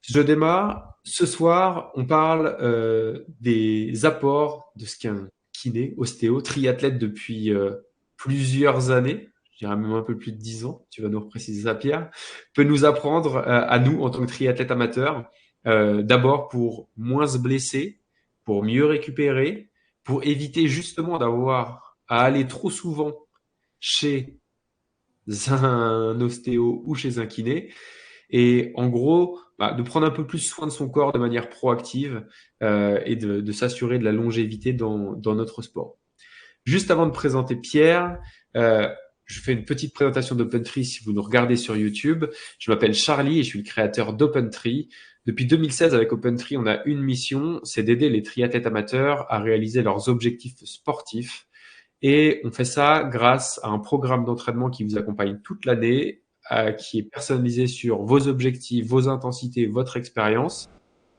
Je démarre. Ce soir, on parle des apports de ce qu'est un kiné, ostéo, triathlète depuis plusieurs années, je dirais même un peu plus de 10 ans, tu vas nous repréciser ça, Pierre, peut nous apprendre à nous, en tant que triathlète amateur, d'abord pour moins se blesser, pour mieux récupérer, pour éviter justement d'avoir à aller trop souvent chez un ostéo ou chez un kiné, et en gros, de prendre un peu plus soin de son corps de manière proactive et de s'assurer de la longévité dans notre sport. Juste avant de présenter Pierre, euh, je fais une petite présentation d'OpenTree si vous nous regardez sur YouTube. Je m'appelle Charlie et je suis le créateur d'OpenTree. Depuis 2016, avec OpenTree, on a une mission, c'est d'aider les triathlètes amateurs à réaliser leurs objectifs sportifs. Et on fait ça grâce à un programme d'entraînement qui vous accompagne toute l'année, qui est personnalisé sur vos objectifs, vos intensités, votre expérience,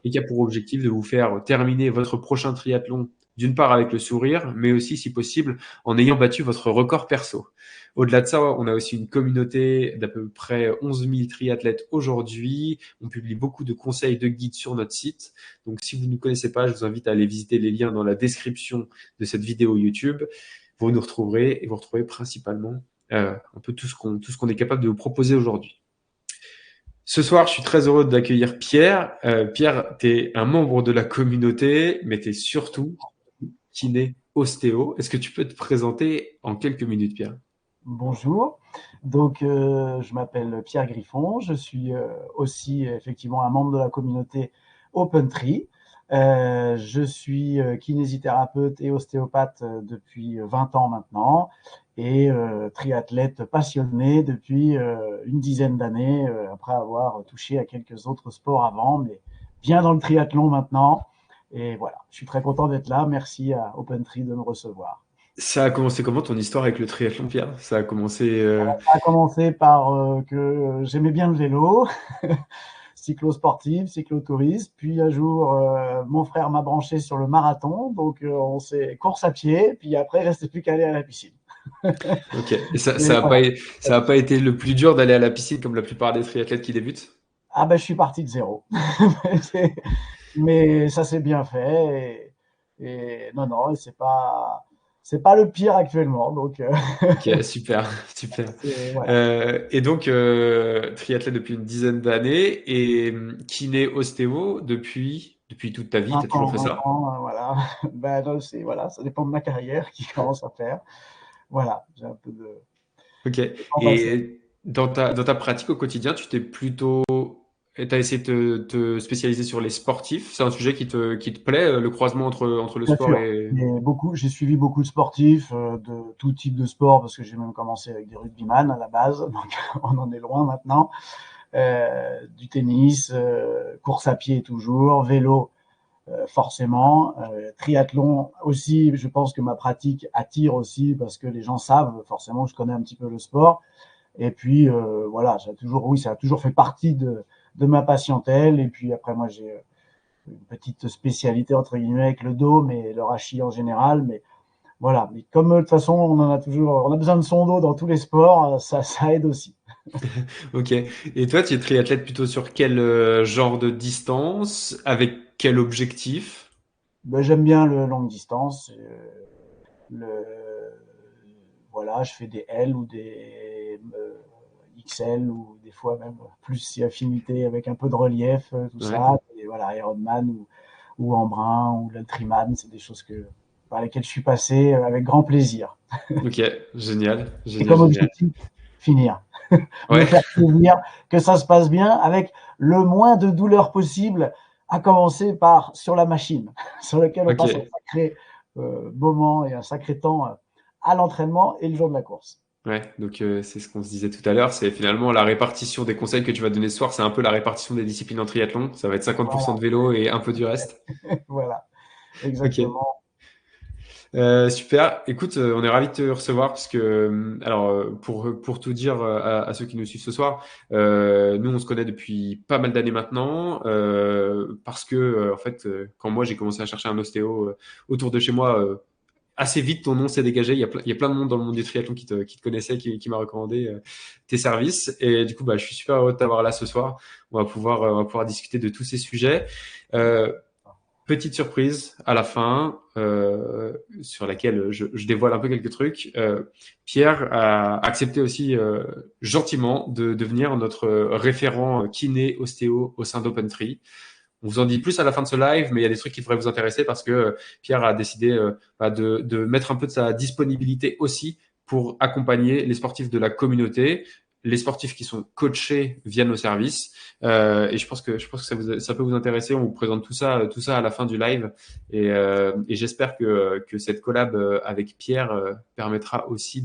et qui a pour objectif de vous faire terminer votre prochain triathlon, d'une part avec le sourire, mais aussi, si possible, en ayant battu votre record perso. Au-delà de ça, on a aussi une communauté d'à peu près 11 000 triathlètes aujourd'hui. On publie beaucoup de conseils, de guides sur notre site. Donc, si vous ne nous connaissez pas, je vous invite à aller visiter les liens dans la description de cette vidéo YouTube. Vous nous retrouverez et vous retrouvez principalement un peu tout ce qu'on est capable de vous proposer aujourd'hui. Ce soir, je suis très heureux d'accueillir Pierre. Pierre, tu es un membre de la communauté, mais tu es surtout kiné ostéo. Est-ce que tu peux te présenter en quelques minutes, Pierre? Bonjour, je m'appelle Pierre Griffon, je suis aussi effectivement un membre de la communauté OpenTree. Je suis kinésithérapeute et ostéopathe depuis 20 ans maintenant et triathlète passionné depuis une dizaine d'années après avoir touché à quelques autres sports avant, mais bien dans le triathlon maintenant. Et voilà, je suis très content d'être là. Merci à OpenTree de me recevoir. Ça a commencé comment ton histoire avec le triathlon, Pierre? Ça a commencé. Ça a commencé par que j'aimais bien le vélo, cyclo-sportif, cyclotourisme. Puis un jour, mon frère m'a branché sur le marathon, on s'est course à pied. Puis après, il restait plus qu'à aller à la piscine. Ok. Et ça, Et ça a voilà. pas, ça a pas été le plus dur d'aller à la piscine comme la plupart des triathlètes qui débutent? Ah ben, je suis parti de zéro. Mais ça s'est bien fait. Et non, non, c'est pas le pire actuellement. Ok, super, super. Voilà. Et donc, triathlète depuis une dizaine d'années et kiné ostéo depuis toute ta vie, tu as 20 toujours ans, fait 20 ça? ans, voilà. Ben, non, voilà, ça dépend de ma carrière qui commence à faire. Voilà, j'ai un peu Ok. de temps passé. Et dans ta pratique au quotidien, t'as essayé de te spécialiser sur les sportifs. C'est un sujet qui te plaît, le croisement entre le Bien sport sûr, et... j'ai suivi beaucoup de sportifs de tout type de sport parce que j'ai même commencé avec des rugbyman à la base, donc on en est loin maintenant. Du tennis, course à pied toujours, vélo forcément, triathlon aussi. Je pense que ma pratique attire aussi parce que les gens savent forcément que je connais un petit peu le sport. Et puis voilà, ça a toujours fait partie de ma patientèle. Et puis après, moi j'ai une petite spécialité entre guillemets avec le dos, mais le rachis en général. Mais voilà, mais comme de toute façon on a besoin de son dos dans tous les sports, ça aide aussi. Ok. Et toi, tu es triathlète plutôt sur quel genre de distance, avec quel objectif? Ben, j'aime bien le longue distance. Le, voilà, je fais des L ou des XL ou des fois même plus si affinité avec un peu de relief, tout Ouais. ça. Et voilà, Ironman ou Embrun ou l'Ultraman, c'est des choses par lesquelles je suis passé avec grand plaisir. Ok. Génial, Et génial, comme génial. objectif, finir. Me Ouais. faire plaisir, que ça se passe bien avec le moins de douleur possible, à commencer par sur la machine, sur laquelle on Ok. passe un sacré moment et un sacré temps à l'entraînement et le jour de la course. Ouais, donc c'est ce qu'on se disait tout à l'heure, c'est finalement la répartition des conseils que tu vas donner ce soir, c'est un peu la répartition des disciplines en triathlon. Ça va être 50% Voilà, de vélo et un peu du reste. voilà, Ok. exactement. Super. Écoute, on est ravis de te recevoir parce que, alors, pour tout dire à ceux qui nous suivent ce soir, nous on se connaît depuis pas mal d'années maintenant parce que, en fait, quand moi j'ai commencé à chercher un ostéo autour de chez moi, assez vite, ton nom s'est dégagé. Il y a plein de monde dans le monde du triathlon qui te connaissait, qui m'a recommandé tes services. Et du coup, bah, je suis super heureux de t'avoir là ce soir. On va pouvoir discuter de tous ces sujets. Euh, Petite surprise à la fin, sur laquelle je dévoile un peu quelques trucs. Pierre a accepté aussi gentiment de devenir notre référent kiné ostéo au sein d'OpenTree. On vous en dit plus à la fin de ce live, mais il y a des trucs qui pourraient vous intéresser parce que Pierre a décidé de mettre un peu de sa disponibilité aussi pour accompagner les sportifs de la communauté. Les sportifs qui sont coachés viennent au service. Et je pense que ça peut vous intéresser. On vous présente tout ça à la fin du live. Et j'espère que cette collab avec Pierre permettra aussi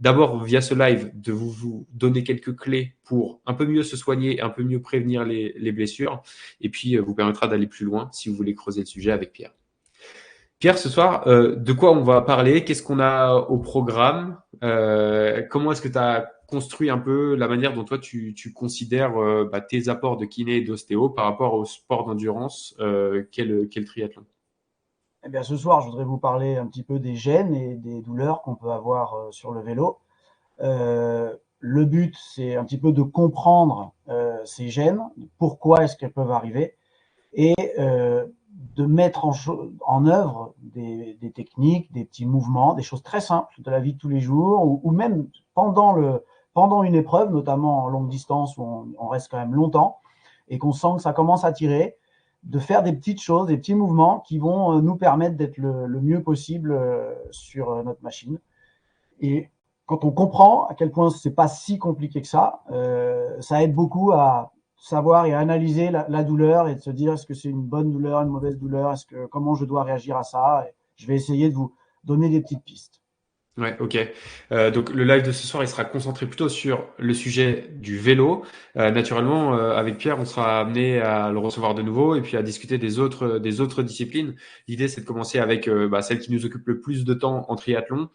d'abord via ce live de vous donner quelques clés pour un peu mieux se soigner, un peu mieux prévenir les blessures, et puis vous permettra d'aller plus loin si vous voulez creuser le sujet avec Pierre. Pierre, ce soir, de quoi on va parler? Qu'est-ce qu'on a au programme? Comment est-ce que tu as construit un peu la manière dont toi tu considères tes apports de kiné et d'ostéo par rapport au sport d'endurance qu'est le triathlon? Eh bien, ce soir, je voudrais vous parler un petit peu des gènes et des douleurs qu'on peut avoir sur le vélo. Le but, c'est un petit peu de comprendre ces gènes, pourquoi est-ce qu'elles peuvent arriver, et de mettre en œuvre des techniques, des petits mouvements, des choses très simples de la vie de tous les jours, ou même pendant une épreuve, notamment en longue distance où on reste quand même longtemps, et qu'on sent que ça commence à tirer, de faire des petites choses, des petits mouvements qui vont nous permettre d'être le mieux possible sur notre machine. Et quand on comprend à quel point c'est pas si compliqué que ça aide beaucoup à savoir et à analyser la douleur et de se dire est-ce que c'est une bonne douleur, une mauvaise douleur, comment je dois réagir à ça. Et je vais essayer de vous donner des petites pistes. Ouais, ok. Donc le live de ce soir, il sera concentré plutôt sur le sujet du vélo. Naturellement, avec Pierre, on sera amené à le recevoir de nouveau et puis à discuter des autres disciplines. L'idée, c'est de commencer avec celle qui nous occupe le plus de temps en triathlon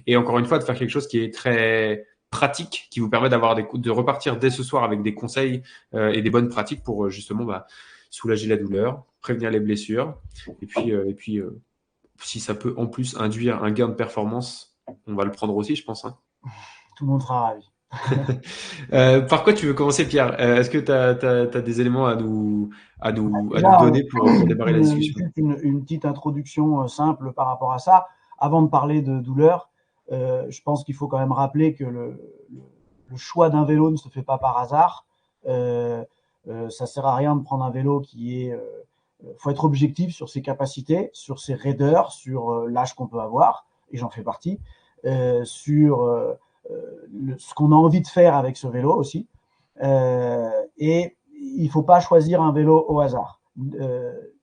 et encore une fois de faire quelque chose qui est très pratique, qui vous permet de repartir dès ce soir avec des conseils et des bonnes pratiques pour justement soulager la douleur, prévenir les blessures et puis si ça peut en plus induire un gain de performance, on va le prendre aussi, je pense, hein. Tout le monde sera ravi. Par quoi tu veux commencer, Pierre? Est-ce que tu as des éléments à nous Déjà, donner pour démarrer la discussion? juste une petite introduction simple par rapport à ça. Avant de parler de douleur, je pense qu'il faut quand même rappeler que le choix d'un vélo ne se fait pas par hasard. Ça sert à rien de prendre un vélo qui est. Faut être objectif sur ses capacités, sur ses raideurs, sur l'âge qu'on peut avoir, et j'en fais partie, sur ce qu'on a envie de faire avec ce vélo aussi. Et il ne faut pas choisir un vélo au hasard,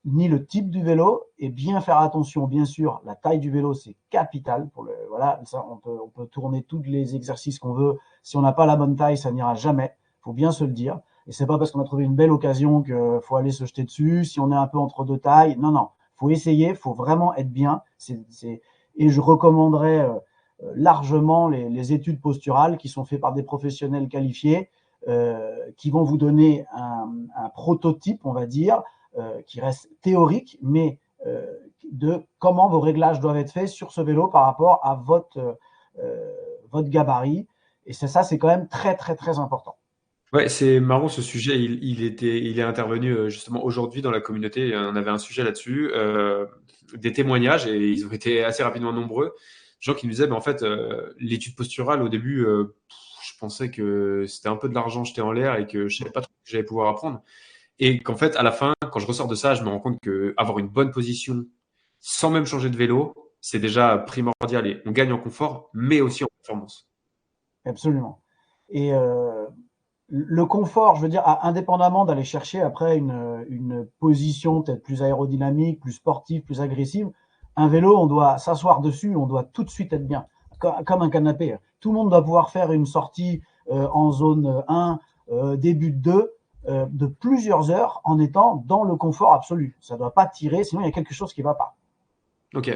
ni le type du vélo, et bien faire attention, bien sûr, la taille du vélo, c'est capital. Voilà, ça, on peut tourner tous les exercices qu'on veut. Si on n'a pas la bonne taille, ça n'ira jamais. Il faut bien se le dire. Et c'est pas parce qu'on a trouvé une belle occasion qu'il faut aller se jeter dessus. Si on est un peu entre deux tailles, non, non. Il faut essayer, il faut vraiment être bien. Et je recommanderais largement les études posturales qui sont faites par des professionnels qualifiés, qui vont vous donner un prototype, on va dire, qui reste théorique, mais de comment vos réglages doivent être faits sur ce vélo par rapport à votre gabarit. Et c'est quand même très, très, très important. Ouais, c'est marrant ce sujet. Il est intervenu justement aujourd'hui dans la communauté. On avait un sujet là-dessus, des témoignages, et ils ont été assez rapidement nombreux. Gens qui nous disaient, en fait, l'étude posturale au début, je pensais que c'était un peu de l'argent jeté en l'air et que je savais pas trop ce que j'allais pouvoir apprendre. Et qu'en fait, à la fin, quand je ressors de ça, je me rends compte que avoir une bonne position sans même changer de vélo, c'est déjà primordial et on gagne en confort, mais aussi en performance. Absolument. Et le confort, je veux dire, indépendamment d'aller chercher après une position peut-être plus aérodynamique, plus sportive, plus agressive, un vélo, on doit s'asseoir dessus, on doit tout de suite être bien, comme un canapé. Tout le monde doit pouvoir faire une sortie en zone 1, début de 2, de plusieurs heures en étant dans le confort absolu. Ça ne doit pas tirer, sinon il y a quelque chose qui ne va pas. Ok.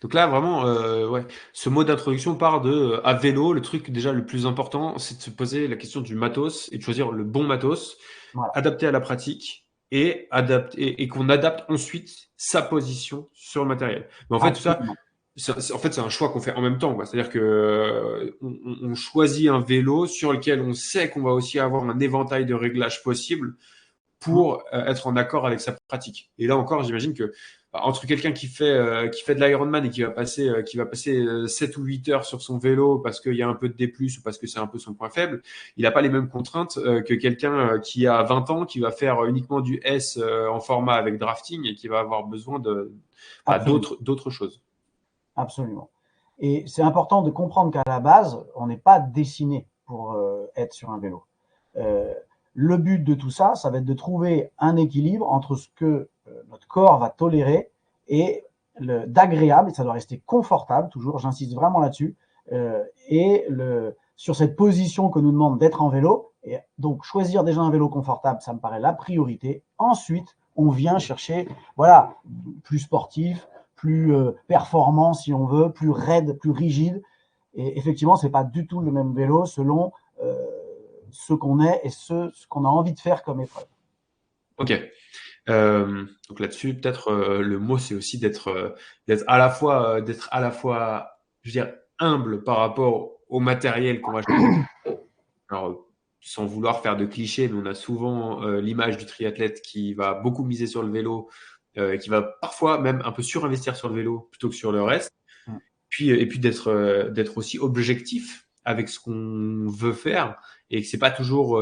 Donc là, vraiment, ouais, ce mot d'introduction part à vélo, le truc déjà le plus important, c'est de se poser la question du matos et de choisir le bon matos, Voilà. adapté à la pratique, et qu'on adapte ensuite sa position sur le matériel. Mais en fait, tout ça, Absolument. en fait, c'est un choix qu'on fait en même temps, quoi. C'est-à-dire que on choisit un vélo sur lequel on sait qu'on va aussi avoir un éventail de réglages possibles pour être en accord avec sa pratique. Et là encore, j'imagine que entre quelqu'un qui fait de l'Ironman et qui va passer 7 ou 8 heures sur son vélo parce qu'il y a un peu de D+, ou parce que c'est un peu son point faible, il n'a pas les mêmes contraintes que quelqu'un qui a 20 ans, qui va faire uniquement du S en format avec drafting et qui va avoir besoin d'autres choses. Absolument. Et c'est important de comprendre qu'à la base, on n'est pas dessiné pour être sur un vélo. Le but de tout ça, ça va être de trouver un équilibre entre ce que notre corps va tolérer et d'agréable, et ça doit rester confortable, toujours, j'insiste vraiment là-dessus, et sur cette position que nous demande d'être en vélo. Et donc, choisir déjà un vélo confortable, ça me paraît la priorité. Ensuite, on vient chercher, voilà, plus sportif, plus performant si on veut, plus raide, plus rigide. Et effectivement, c'est pas du tout le même vélo selon ce qu'on est et ce qu'on a envie de faire comme épreuve. Ok. Donc là-dessus, peut-être le mot, c'est aussi d'être à la fois, je veux dire, humble par rapport au matériel qu'on va choisir. Alors, sans vouloir faire de clichés, mais on a souvent l'image du triathlète qui va beaucoup miser sur le vélo, qui va parfois même un peu surinvestir sur le vélo plutôt que sur le reste. Et puis d'être aussi objectif avec ce qu'on veut faire et que c'est pas toujours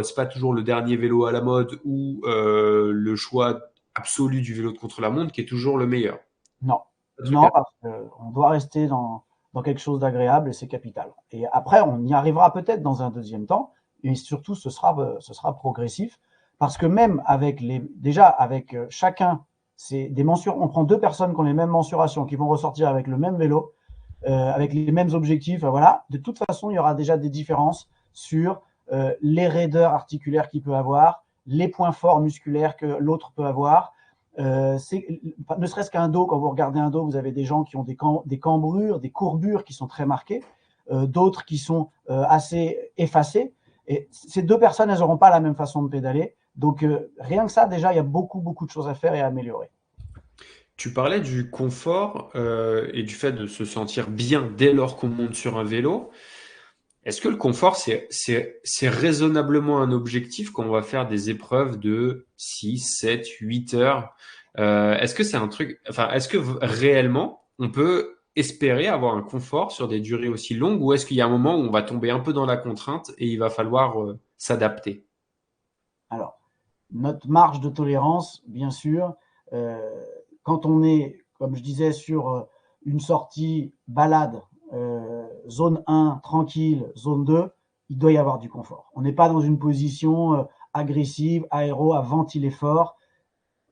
le dernier vélo à la mode ou le choix absolu du vélo de contre-la-montre qui est toujours le meilleur. Non, non, parce qu'on doit rester dans quelque chose d'agréable et c'est capital. Et après, on y arrivera peut-être dans un deuxième temps, et surtout, ce sera progressif, parce que même avec déjà avec chacun, c'est des on prend deux personnes qui ont les mêmes mensurations, qui vont ressortir avec le même vélo, avec les mêmes objectifs, voilà. De toute façon, il y aura déjà des différences sur les raideurs articulaires qu'il peut avoir, les points forts musculaires que l'autre peut avoir. Ne serait-ce qu'un dos, quand vous regardez un dos, vous avez des gens qui ont des cambrures, des courbures qui sont très marquées, d'autres qui sont assez effacées. Et ces deux personnes, elles n'auront pas la même façon de pédaler. Donc, rien que ça, déjà, il y a beaucoup, beaucoup de choses à faire et à améliorer. Tu parlais du confort et du fait de se sentir bien dès lors qu'on monte sur un vélo. Est-ce que le confort, c'est raisonnablement un objectif quand on va faire des épreuves de 6, 7, 8 heures? Est-ce que c'est un truc, enfin, est-ce que réellement on peut espérer avoir un confort sur des durées aussi longues ou est-ce qu'il y a un moment où on va tomber un peu dans la contrainte et il va falloir s'adapter? Alors, notre marge de tolérance, bien sûr, quand on est, comme je disais, sur une sortie balade, zone 1, tranquille, zone 2, il doit y avoir du confort. On n'est pas dans une position agressive, aéro, à ventiler fort.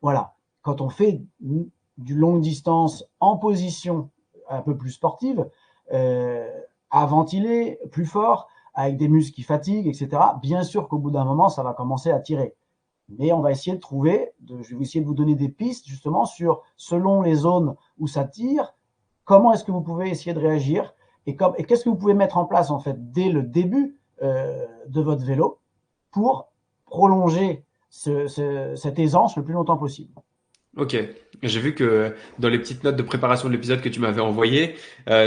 Voilà. Quand on fait du longue distance en position un peu plus sportive, à ventiler plus fort, avec des muscles qui fatiguent, etc., bien sûr qu'au bout d'un moment, ça va commencer à tirer. Mais on va essayer de trouver, je vais essayer de vous donner des pistes justement sur, selon les zones où ça tire, comment est-ce que vous pouvez essayer de réagir et qu'est-ce que vous pouvez mettre en place en fait dès le début de votre vélo pour prolonger cette aisance le plus longtemps possible. Ok, j'ai vu que dans les petites notes de préparation de l'épisode que tu m'avais envoyé,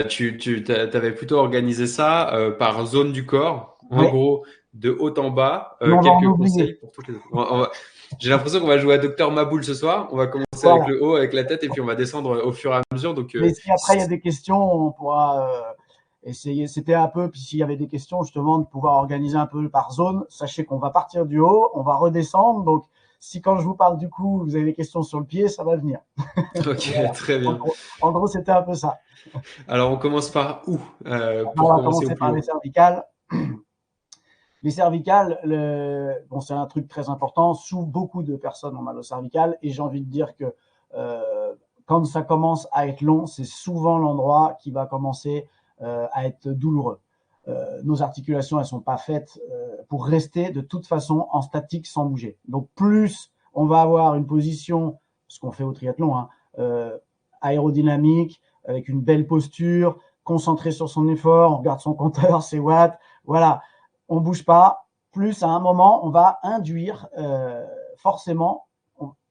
tu avais plutôt organisé ça par zone du corps, en Oui, gros, de haut en bas, et on va en quelques oublier. conseils pour toutes les autres. J'ai l'impression qu'on va jouer à Docteur Maboul ce soir. On va commencer avec Voilà. le haut, avec la tête, et puis on va descendre au fur et à mesure. Donc, Mais si après il y a des questions, on pourra essayer. C'était un peu, puis s'il y avait des questions, justement, de pouvoir organiser un peu par zone. Sachez qu'on va partir du haut, on va redescendre. Donc, si quand je vous parle du coup, vous avez des questions sur le pied, ça va venir. ok, Voilà. très bien. En gros, c'était un peu ça. Alors, on commence par où On pour va commencer au commencer plus par les haut? cervicales. Les cervicales, bon, c'est un truc très important. Beaucoup de personnes ont mal aux cervicales et j'ai envie de dire que quand ça commence à être long, c'est souvent l'endroit qui va commencer à être douloureux. Nos articulations, elles sont pas faites pour rester de toute façon en statique sans bouger. Donc plus on va avoir une position, ce qu'on fait au triathlon, hein, aérodynamique, avec une belle posture, concentré sur son effort, on regarde son compteur, ses watts, voilà, on bouge pas. Plus à un moment, on va induire forcément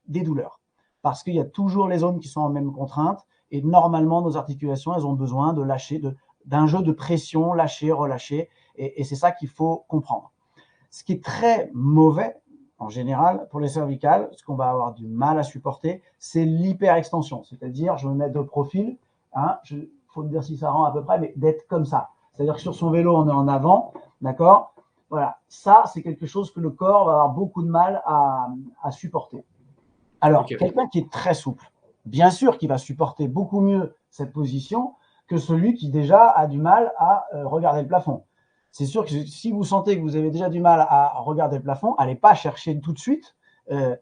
des douleurs. Parce qu'il y a toujours les zones qui sont en même contrainte et normalement, nos articulations, elles ont besoin de lâcher, d'un jeu de pression, lâcher, relâcher, et c'est ça qu'il faut comprendre. Ce qui est très mauvais, en général, pour les cervicales, ce qu'on va avoir du mal à supporter, c'est l'hyperextension. C'est-à-dire, je me mets de profil, faut me dire si ça rend à peu près, mais d'être comme ça. C'est-à-dire que sur son vélo, on est en avant, d'accord? Voilà, ça, c'est quelque chose que le corps va avoir beaucoup de mal à supporter. Alors, quelqu'un qui est très souple, bien sûr qu'il va supporter beaucoup mieux cette position que celui qui déjà a du mal à regarder le plafond. C'est sûr que si vous sentez que vous avez déjà du mal à regarder le plafond, allez pas chercher tout de suite.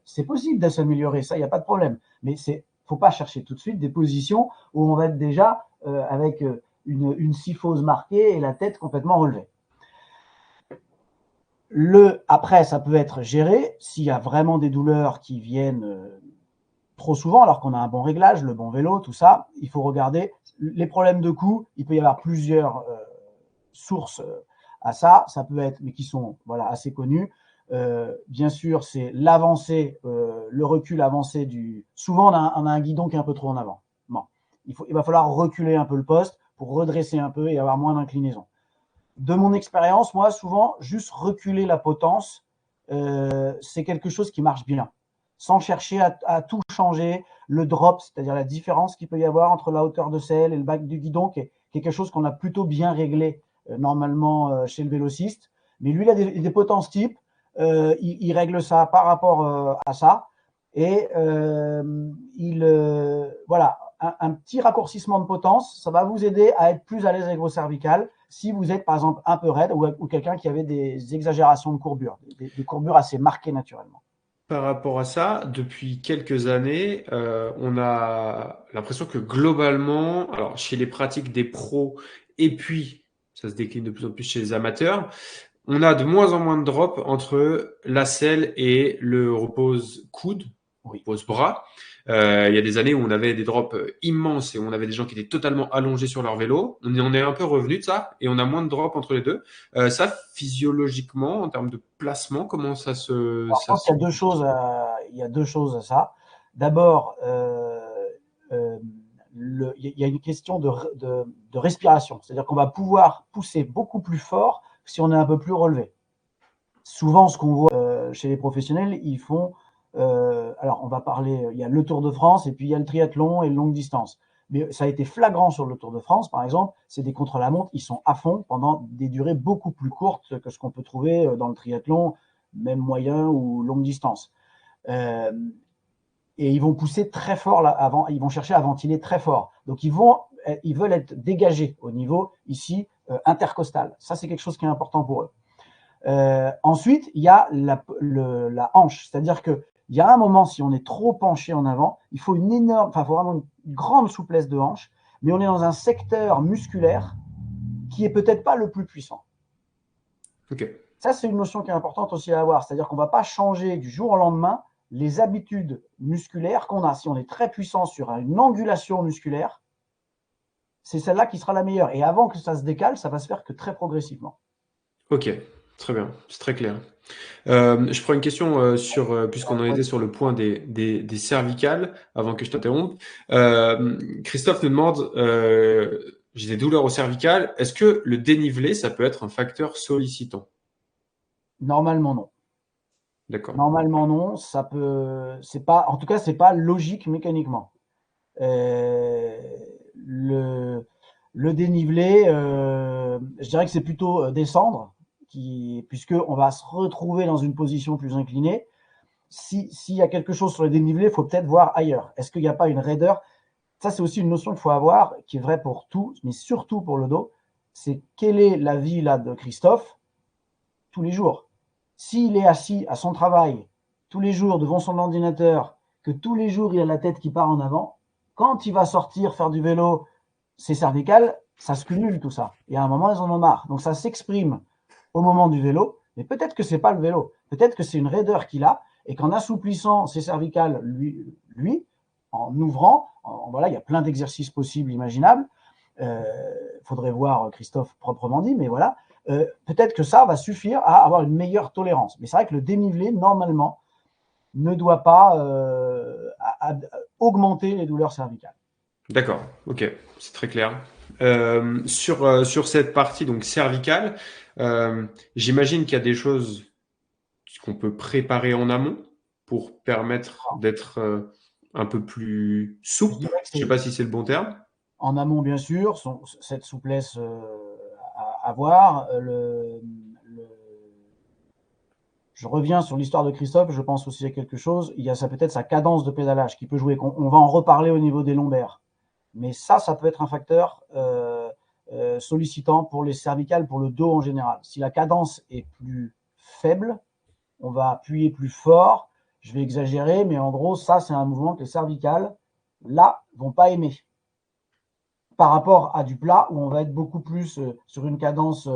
C'est possible de s'améliorer, ça, il n'y a pas de problème. Mais il faut pas chercher tout de suite des positions où on va être déjà avec une syphose marquée et la tête complètement relevée. Après, ça peut être géré s'il y a vraiment des douleurs qui viennent trop souvent, alors qu'on a un bon réglage, le bon vélo, tout ça. Il faut regarder les problèmes de cou. Il peut y avoir plusieurs sources à ça. Ça peut être, mais qui sont assez connues. Bien sûr, c'est l'avancée, le recul avancé du. Souvent, on a un guidon qui est un peu trop en avant. Bon. Il va falloir reculer un peu le poste pour redresser un peu et avoir moins d'inclinaison. De mon expérience, moi, souvent, juste reculer la potence, c'est quelque chose qui marche bien. Sans chercher à tout changer, le drop, c'est-à-dire la différence qu'il peut y avoir entre la hauteur de selle et le bas du guidon, qui est quelque chose qu'on a plutôt bien réglé normalement chez le vélociste. Mais lui, il a des potences types, il règle ça par rapport à ça. Et voilà, un petit raccourcissement de potence, ça va vous aider à être plus à l'aise avec vos cervicales si vous êtes par exemple un peu raide ou quelqu'un qui avait des exagérations de courbure, des courbures assez marquées naturellement. Par rapport à ça, depuis quelques années, on a l'impression que globalement, alors chez les pratiques des pros et puis ça se décline de plus en plus chez les amateurs, on a de moins en moins de drop entre la selle et le repose coude, Oui. repose bras. Il y a des années où on avait des drops immenses et on avait des gens qui étaient totalement allongés sur leur vélo. On est un peu revenu de ça et on a moins de drop entre les deux. Ça, physiologiquement, en termes de placement, comment ça se... Alors, je pense qu'il y a deux choses à ça. D'abord, il y a une question de respiration. C'est-à-dire qu'on va pouvoir pousser beaucoup plus fort si on est un peu plus relevé. Souvent, ce qu'on voit chez les professionnels, ils font. Alors, on va parler. Il y a le Tour de France et puis il y a le triathlon et le longue distance. Mais ça a été flagrant sur le Tour de France, par exemple. C'est des contre-la-montre, ils sont à fond pendant des durées beaucoup plus courtes que ce qu'on peut trouver dans le triathlon, même moyen ou longue distance. Et ils vont pousser très fort là, avant. Ils vont chercher à ventiler très fort. Donc, ils veulent être dégagés au niveau ici intercostal. Ça, c'est quelque chose qui est important pour eux. Ensuite, il y a la hanche, c'est-à-dire que il y a un moment, si on est trop penché en avant, il faut faut vraiment une grande souplesse de hanche, mais on est dans un secteur musculaire qui est peut-être pas le plus puissant. Ok. Ça, c'est une notion qui est importante aussi à avoir, c'est-à-dire qu'on ne va pas changer du jour au lendemain les habitudes musculaires qu'on a. Si on est très puissant sur une angulation musculaire, c'est celle-là qui sera la meilleure. Et avant que ça se décale, ça va se faire que très progressivement. Ok, très bien, c'est très clair. Je prends une question puisqu'on en était sur le point des cervicales, avant que je t'interrompe. Christophe nous demande, j'ai des douleurs au cervical, est-ce que le dénivelé, ça peut être un facteur sollicitant? Normalement, non. D'accord. Normalement, non. C'est pas, en tout cas, c'est pas logique mécaniquement. Euh, le, le dénivelé, je dirais que c'est plutôt descendre, puisque on va se retrouver dans une position plus inclinée. S'il y a quelque chose sur le dénivelé, il faut peut-être voir ailleurs. Est-ce qu'il n'y a pas une raideur? Ça, c'est aussi une notion qu'il faut avoir, qui est vraie pour tout, mais surtout pour le dos. C'est quelle est la vie là de Christophe tous les jours. S'il est assis à son travail tous les jours devant son ordinateur, que tous les jours il a la tête qui part en avant, quand il va sortir faire du vélo, ses cervicales, ça se cumule tout ça. Et à un moment, ils en ont marre. Donc ça s'exprime au moment du vélo, mais peut-être que c'est pas le vélo. Peut-être que c'est une raideur qu'il a et qu'en assouplissant ses cervicales, lui en ouvrant, voilà, il y a plein d'exercices possibles, imaginables. Faudrait voir Christophe proprement dit, mais voilà. Peut-être que ça va suffire à avoir une meilleure tolérance. Mais c'est vrai que le dénivelé, normalement, ne doit pas augmenter les douleurs cervicales. D'accord, ok, c'est très clair. Sur cette partie donc cervicale, j'imagine qu'il y a des choses qu'on peut préparer en amont pour permettre d'être un peu plus Je souple. dirais que Je sais c'est pas si c'est le bon terme. en amont, bien sûr, cette souplesse à avoir. Je reviens sur l'histoire de Christophe, je pense aussi à quelque chose. Il y a peut-être sa cadence de pédalage qui peut jouer. On va en reparler au niveau des lombaires. Mais ça peut être un facteur sollicitant pour les cervicales, pour le dos en général. Si la cadence est plus faible, on va appuyer plus fort. Je vais exagérer, mais en gros, ça, c'est un mouvement que les cervicales, là, vont pas aimer. Par rapport à du plat, où on va être beaucoup plus sur une cadence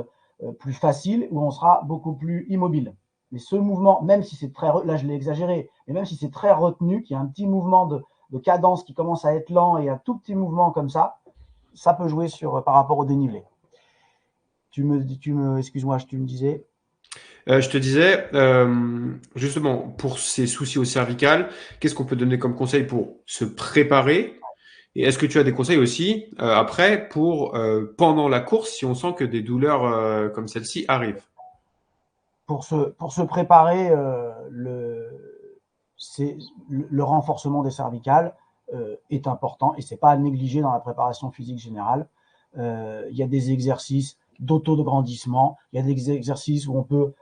plus facile, où on sera beaucoup plus immobile. Mais ce mouvement, même si c'est très, là je l'ai exagéré, mais même si c'est très retenu, qu'il y a un petit mouvement de cadence qui commence à être lent et un tout petit mouvement comme ça peut jouer par rapport au dénivelé. Excuse-moi, tu me disais. Je te disais, justement, pour ces soucis au cervical, qu'est-ce qu'on peut donner comme conseil pour se préparer? Et est-ce que tu as des conseils aussi après pour pendant la course si on sent que des douleurs comme celle-ci arrivent? Pour se préparer, le renforcement des cervicales est important et c'est pas à négliger dans la préparation physique générale. Il y a des exercices d'autograndissement, il y a des exercices où on peut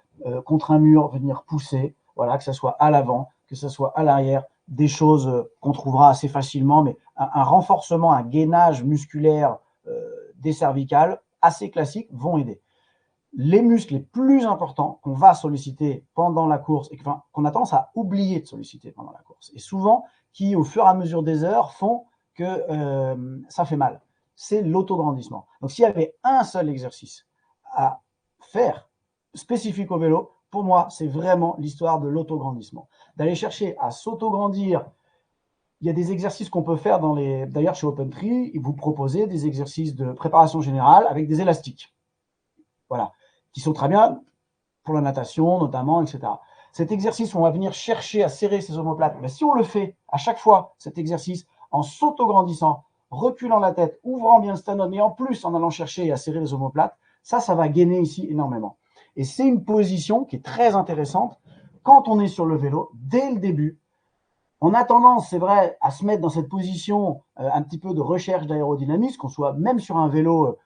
contre un mur venir pousser, voilà, que ce soit à l'avant, que ce soit à l'arrière, des choses qu'on trouvera assez facilement, mais un renforcement, un gainage musculaire des cervicales assez classiques vont aider. Les muscles les plus importants qu'on va solliciter pendant la course et qu'on a tendance à oublier de solliciter pendant la course, et souvent qui, au fur et à mesure des heures, font que ça fait mal, c'est l'autograndissement. Donc, s'il y avait un seul exercice à faire spécifique au vélo, pour moi, c'est vraiment l'histoire de l'autograndissement. D'aller chercher à s'autograndir. Il y a des exercices qu'on peut faire d'ailleurs, chez OpenTree, ils vous proposez des exercices de préparation générale avec des élastiques. Voilà, qui sont très bien pour la natation notamment, etc. Cet exercice, on va venir chercher à serrer ses omoplates. Mais si on le fait à chaque fois, cet exercice, en s'autograndissant, reculant la tête, ouvrant bien le sternum et en plus en allant chercher à serrer les omoplates, ça va gainer ici énormément. Et c'est une position qui est très intéressante quand on est sur le vélo, dès le début. On a tendance, c'est vrai, à se mettre dans cette position un petit peu de recherche d'aérodynamisme, qu'on soit même sur un vélo,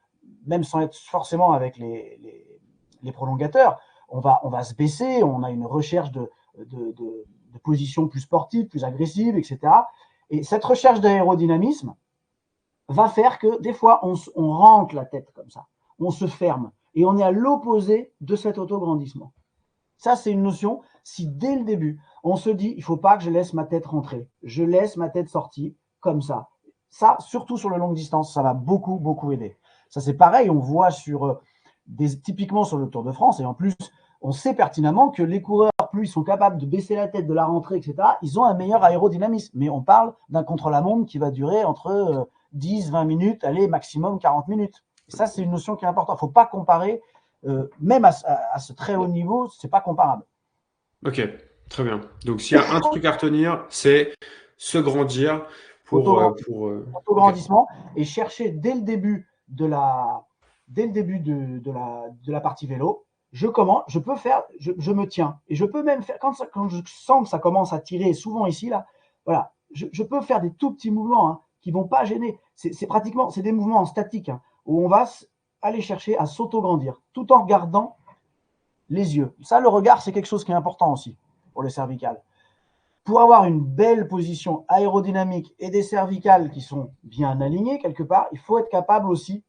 même sans être forcément avec les prolongateurs, on va se baisser, on a une recherche de position plus sportive, plus agressive, etc. Et cette recherche d'aérodynamisme va faire que des fois, on rentre la tête comme ça, on se ferme, et on est à l'opposé de cet autograndissement. Ça, c'est une notion, si dès le début, on se dit, il ne faut pas que je laisse ma tête rentrer, je laisse ma tête sortie, comme ça. Ça, surtout sur le longue distance, ça va beaucoup, beaucoup aider. Ça, c'est pareil, on voit typiquement sur le Tour de France, et en plus, on sait pertinemment que les coureurs, plus ils sont capables de baisser la tête, de la rentrer, etc., ils ont un meilleur aérodynamisme. Mais on parle d'un contre-la-montre qui va durer entre 10, 20 minutes, allez, maximum 40 minutes. Et ça, c'est une notion qui est importante. Il ne faut pas comparer, même à ce très haut niveau, ce n'est pas comparable. Ok, très bien. Donc s'il y a un truc à retenir, c'est se grandir ok. Autograndissement et chercher dès le début de la partie vélo, je peux faire, je me tiens et je peux même faire quand je sens que ça commence à tirer, souvent ici là, voilà, je peux faire des tout petits mouvements qui vont pas gêner. C'est pratiquement, c'est des mouvements en statique où on va aller chercher à s'autograndir tout en regardant les yeux. Ça, le regard, c'est quelque chose qui est important aussi pour le cervical. Pour avoir une belle position aérodynamique et des cervicales qui sont bien alignées quelque part, il faut être capable aussi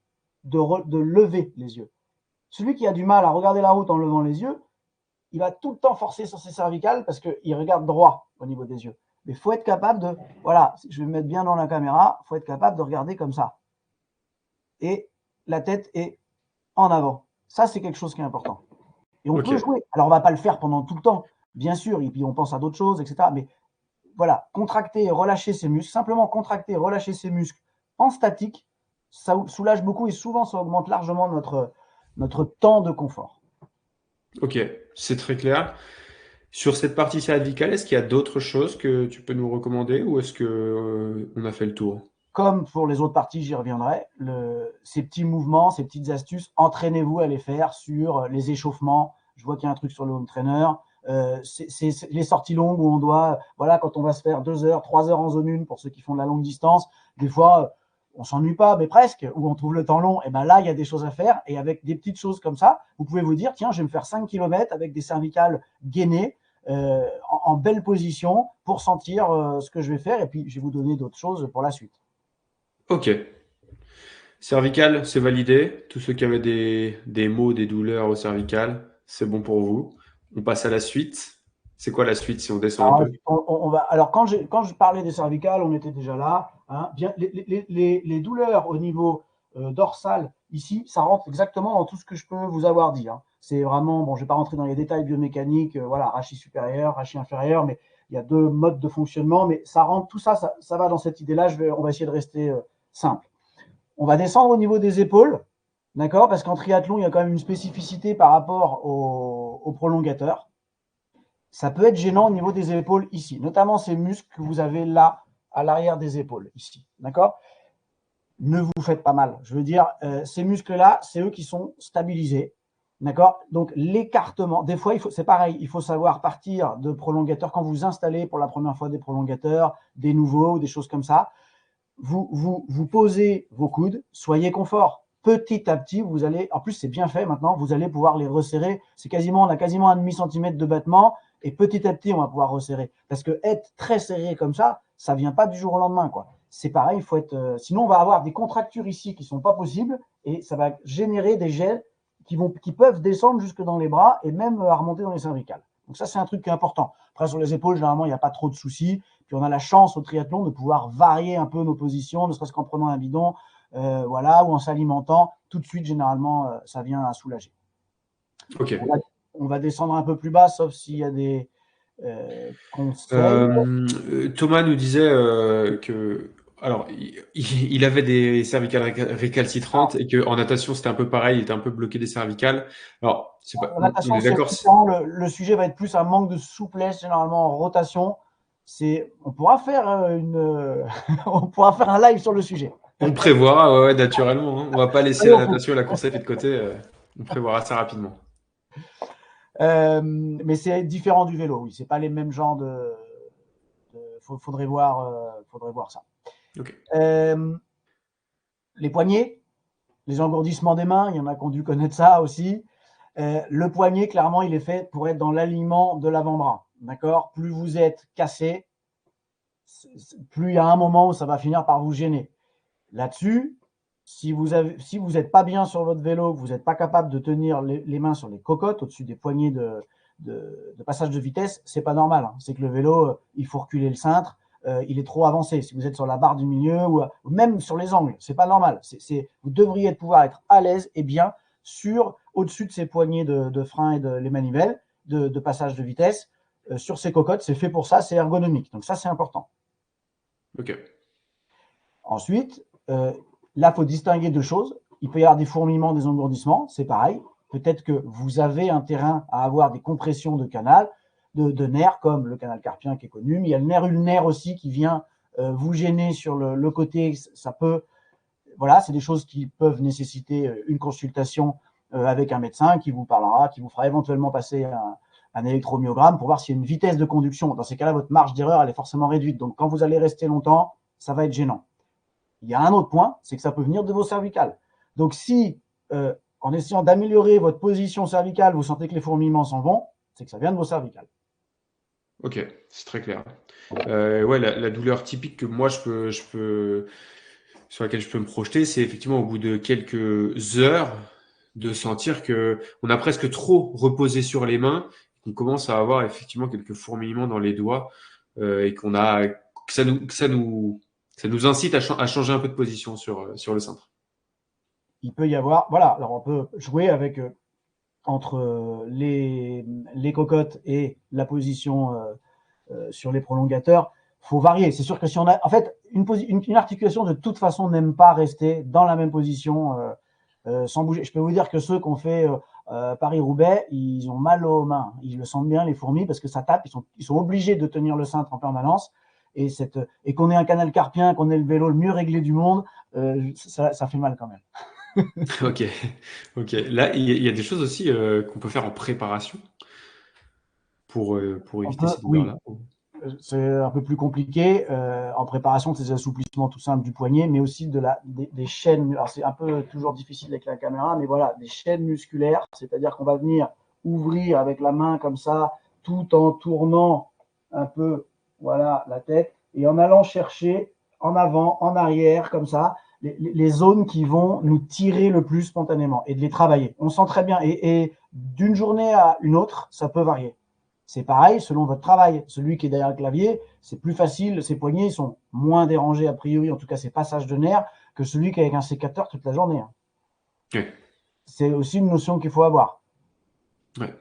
de lever les yeux. Celui qui a du mal à regarder la route en levant les yeux, il va tout le temps forcer sur ses cervicales parce qu'il regarde droit au niveau des yeux. Mais il faut être capable de, voilà, je vais me mettre bien dans la caméra, il faut être capable de regarder comme ça. Et la tête est en avant. Ça, c'est quelque chose qui est important. Et on peut Ok. jouer. Alors, on ne va pas le faire pendant tout le temps, bien sûr, et puis on pense à d'autres choses, etc. Mais voilà, contracter et relâcher ses muscles, simplement contracter et relâcher ses muscles en statique, ça soulage beaucoup et souvent ça augmente largement notre temps de confort. Ok, c'est très clair. Sur cette partie cervicale, est-ce qu'il y a d'autres choses que tu peux nous recommander ou est-ce que on a fait le tour? Comme pour les autres parties, j'y reviendrai. Ces petits mouvements, ces petites astuces, entraînez-vous à les faire sur les échauffements. Je vois qu'il y a un truc sur le home trainer. C'est les sorties longues où on doit, voilà, quand on va se faire 2 heures, 3 heures en zone 1 pour ceux qui font de la longue distance, des fois, on s'ennuie pas, mais presque, où on trouve le temps long. Et ben là, il y a des choses à faire. Et avec des petites choses comme ça, vous pouvez vous dire, tiens, je vais me faire 5 km avec des cervicales gainées, en belle position pour sentir ce que je vais faire. Et puis, je vais vous donner d'autres choses pour la suite. Ok. Cervical, c'est validé. Tous ceux qui avaient des maux, des douleurs au cervical, c'est bon pour vous. On passe à la suite. C'est quoi la suite si on descend un Alors, peu? alors quand je parlais des cervicales, on était déjà là. Hein. Bien, les douleurs au niveau dorsal, ici, ça rentre exactement dans tout ce que je peux vous avoir dit. Hein. C'est vraiment, bon, je ne vais pas rentrer dans les détails biomécaniques, voilà, rachis supérieur, rachis inférieur, mais il y a 2 modes de fonctionnement, mais ça rentre, tout ça, ça va dans cette idée-là. On va essayer de rester simple. On va descendre au niveau des épaules, d'accord? Parce qu'en triathlon, il y a quand même une spécificité par rapport au prolongateur. Ça peut être gênant au niveau des épaules ici, notamment ces muscles que vous avez là, à l'arrière des épaules, ici. D'accord? Ne vous faites pas mal. Je veux dire, ces muscles-là, c'est eux qui sont stabilisés. D'accord? Donc, l'écartement, des fois, c'est pareil, il faut savoir partir de prolongateurs. Quand vous installez pour la première fois des prolongateurs, des nouveaux ou des choses comme ça, vous posez vos coudes, soyez confort. Petit à petit, vous allez, en plus c'est bien fait maintenant, vous allez pouvoir les resserrer. On a quasiment un demi-centimètre de battement et petit à petit, on va pouvoir resserrer. Parce que être très serré comme ça vient pas du jour au lendemain, quoi. C'est pareil, il faut être, sinon on va avoir des contractures ici qui sont pas possibles et ça va générer des gels qui peuvent descendre jusque dans les bras et même à remonter dans les cervicales. Donc ça, c'est un truc qui est important. Après, sur les épaules, généralement, il n'y a pas trop de soucis. Puis on a la chance au triathlon de pouvoir varier un peu nos positions, ne serait-ce qu'en prenant un bidon, voilà, ou en s'alimentant. Tout de suite, généralement, ça vient à soulager. Ok. On va descendre un peu plus bas, sauf s'il y a des conseils. Thomas nous disait que, alors, il avait des cervicales récalcitrantes et que en natation c'était un peu pareil, il était un peu bloqué des cervicales. Alors, c'est pas, En on natation, est c'est d'accord. différent. Le sujet va être plus un manque de souplesse, généralement en rotation. On pourra faire on pourra faire un live sur le sujet. On prévoira, ouais, ouais, naturellement. Hein. On va pas laisser Allez, la on natation et la course à pied de côté. On prévoira ça rapidement. mais c'est différent du vélo, oui. C'est pas les mêmes genres faudrait voir ça. Ok. Les poignets, les engourdissements des mains, il y en a qui ont dû connaître ça aussi. Le poignet, clairement, il est fait pour être dans l'alignement de l'avant-bras. D'accord? Plus vous êtes cassé, plus il y a un moment où ça va finir par vous gêner. Là-dessus, si vous n'êtes pas bien sur votre vélo, que vous n'êtes pas capable de tenir les mains sur les cocottes au-dessus des poignées de passage de vitesse, c'est pas normal. Hein. C'est que le vélo, il faut reculer le cintre, il est trop avancé. Si vous êtes sur la barre du milieu ou même sur les angles, c'est pas normal. Vous devriez pouvoir être à l'aise et bien au-dessus de ces poignées de frein et les manivelles de passage de vitesse. Sur ces cocottes, c'est fait pour ça, c'est ergonomique. Donc ça, c'est important. Ok. Ensuite, là, il faut distinguer 2 choses. Il peut y avoir des fourmillements, des engourdissements, c'est pareil. Peut-être que vous avez un terrain à avoir des compressions de canal, de nerfs, comme le canal carpien qui est connu, mais il y a le nerf ulnaire aussi qui vient vous gêner sur le côté. Ça peut, voilà, c'est des choses qui peuvent nécessiter une consultation avec un médecin qui vous parlera, qui vous fera éventuellement passer un électromyogramme pour voir s'il y a une vitesse de conduction. Dans ces cas-là, votre marge d'erreur, elle est forcément réduite. Donc, quand vous allez rester longtemps, ça va être gênant. Il y a un autre point, c'est que ça peut venir de vos cervicales. Donc, si en essayant d'améliorer votre position cervicale, vous sentez que les fourmillements s'en vont, c'est que ça vient de vos cervicales. Ok, c'est très clair. Ouais, la douleur typique que moi sur laquelle je peux me projeter, c'est effectivement au bout de quelques heures de sentir que on a presque trop reposé sur les mains, qu'on commence à avoir effectivement quelques fourmillements dans les doigts et que ça nous incite à changer un peu de position sur le cintre. Il peut y avoir, voilà, alors on peut jouer avec entre les cocottes et la position sur les prolongateurs. Il faut varier. C'est sûr que si on a, en fait, une articulation de toute façon n'aime pas rester dans la même position sans bouger. Je peux vous dire que ceux qu'on fait Paris-Roubaix, ils ont mal aux mains. Ils le sentent bien, les fourmis, parce que ça tape. Ils sont obligés de tenir le cintre en permanence. Et qu'on ait un canal carpien, qu'on ait le vélo le mieux réglé du monde, ça fait mal quand même. Ok, ok. Là, il y a des choses aussi qu'on peut faire en préparation pour éviter ces Oui, douleurs-là. c'est un peu plus compliqué en préparation de ces assouplissements tout simples du poignet, mais aussi des chaînes. Alors c'est un peu toujours difficile avec la caméra, mais voilà, des chaînes musculaires, c'est-à-dire qu'on va venir ouvrir avec la main comme ça, tout en tournant un peu, voilà, la tête, et en allant chercher en avant, en arrière, comme ça, les zones qui vont nous tirer le plus spontanément et de les travailler. On sent très bien, et d'une journée à une autre, ça peut varier. C'est pareil selon votre travail. Celui qui est derrière le clavier, c'est plus facile, ses poignets sont moins dérangés a priori, en tout cas ses passages de nerfs, que celui qui est avec un sécateur toute la journée. Ouais, C'est aussi une notion qu'il faut avoir. ouais.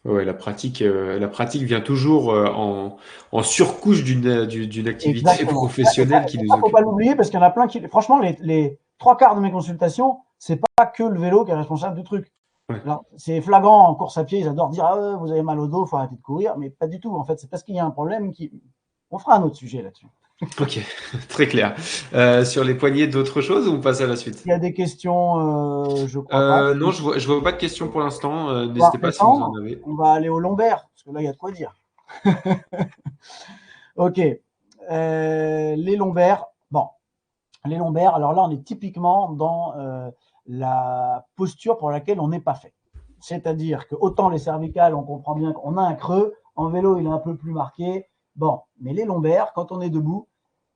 Ouais, la pratique vient toujours en surcouche d'une activité Exactement. Et ça, professionnelle qui nous faut occupe. pas l'oublier parce qu'il y en a plein qui. Franchement, les trois quarts de mes consultations, c'est pas que le vélo qui est responsable du truc. Ouais. Alors, c'est flagrant en course à pied, ils adorent dire ah, vous avez mal au dos, il faut arrêter de courir, mais pas du tout. En fait, c'est parce qu'il y a un problème qui. On fera un autre sujet là-dessus. Ok, très clair. Sur les poignets, d'autres choses ou on passe à la suite? Il y a des questions, je crois pas. Non, je vois pas de questions pour l'instant. On va N'hésitez pas si vous en redescendre, avez. on va aller au lombaire, parce que là, il y a de quoi dire. Ok. Les lombaires. Bon, les lombaires, alors là, on est typiquement dans la posture pour laquelle on n'est pas fait. C'est-à-dire que autant les cervicales, on comprend bien qu'on a un creux, en vélo, il est un peu plus marqué. Bon, mais les lombaires, quand on est debout,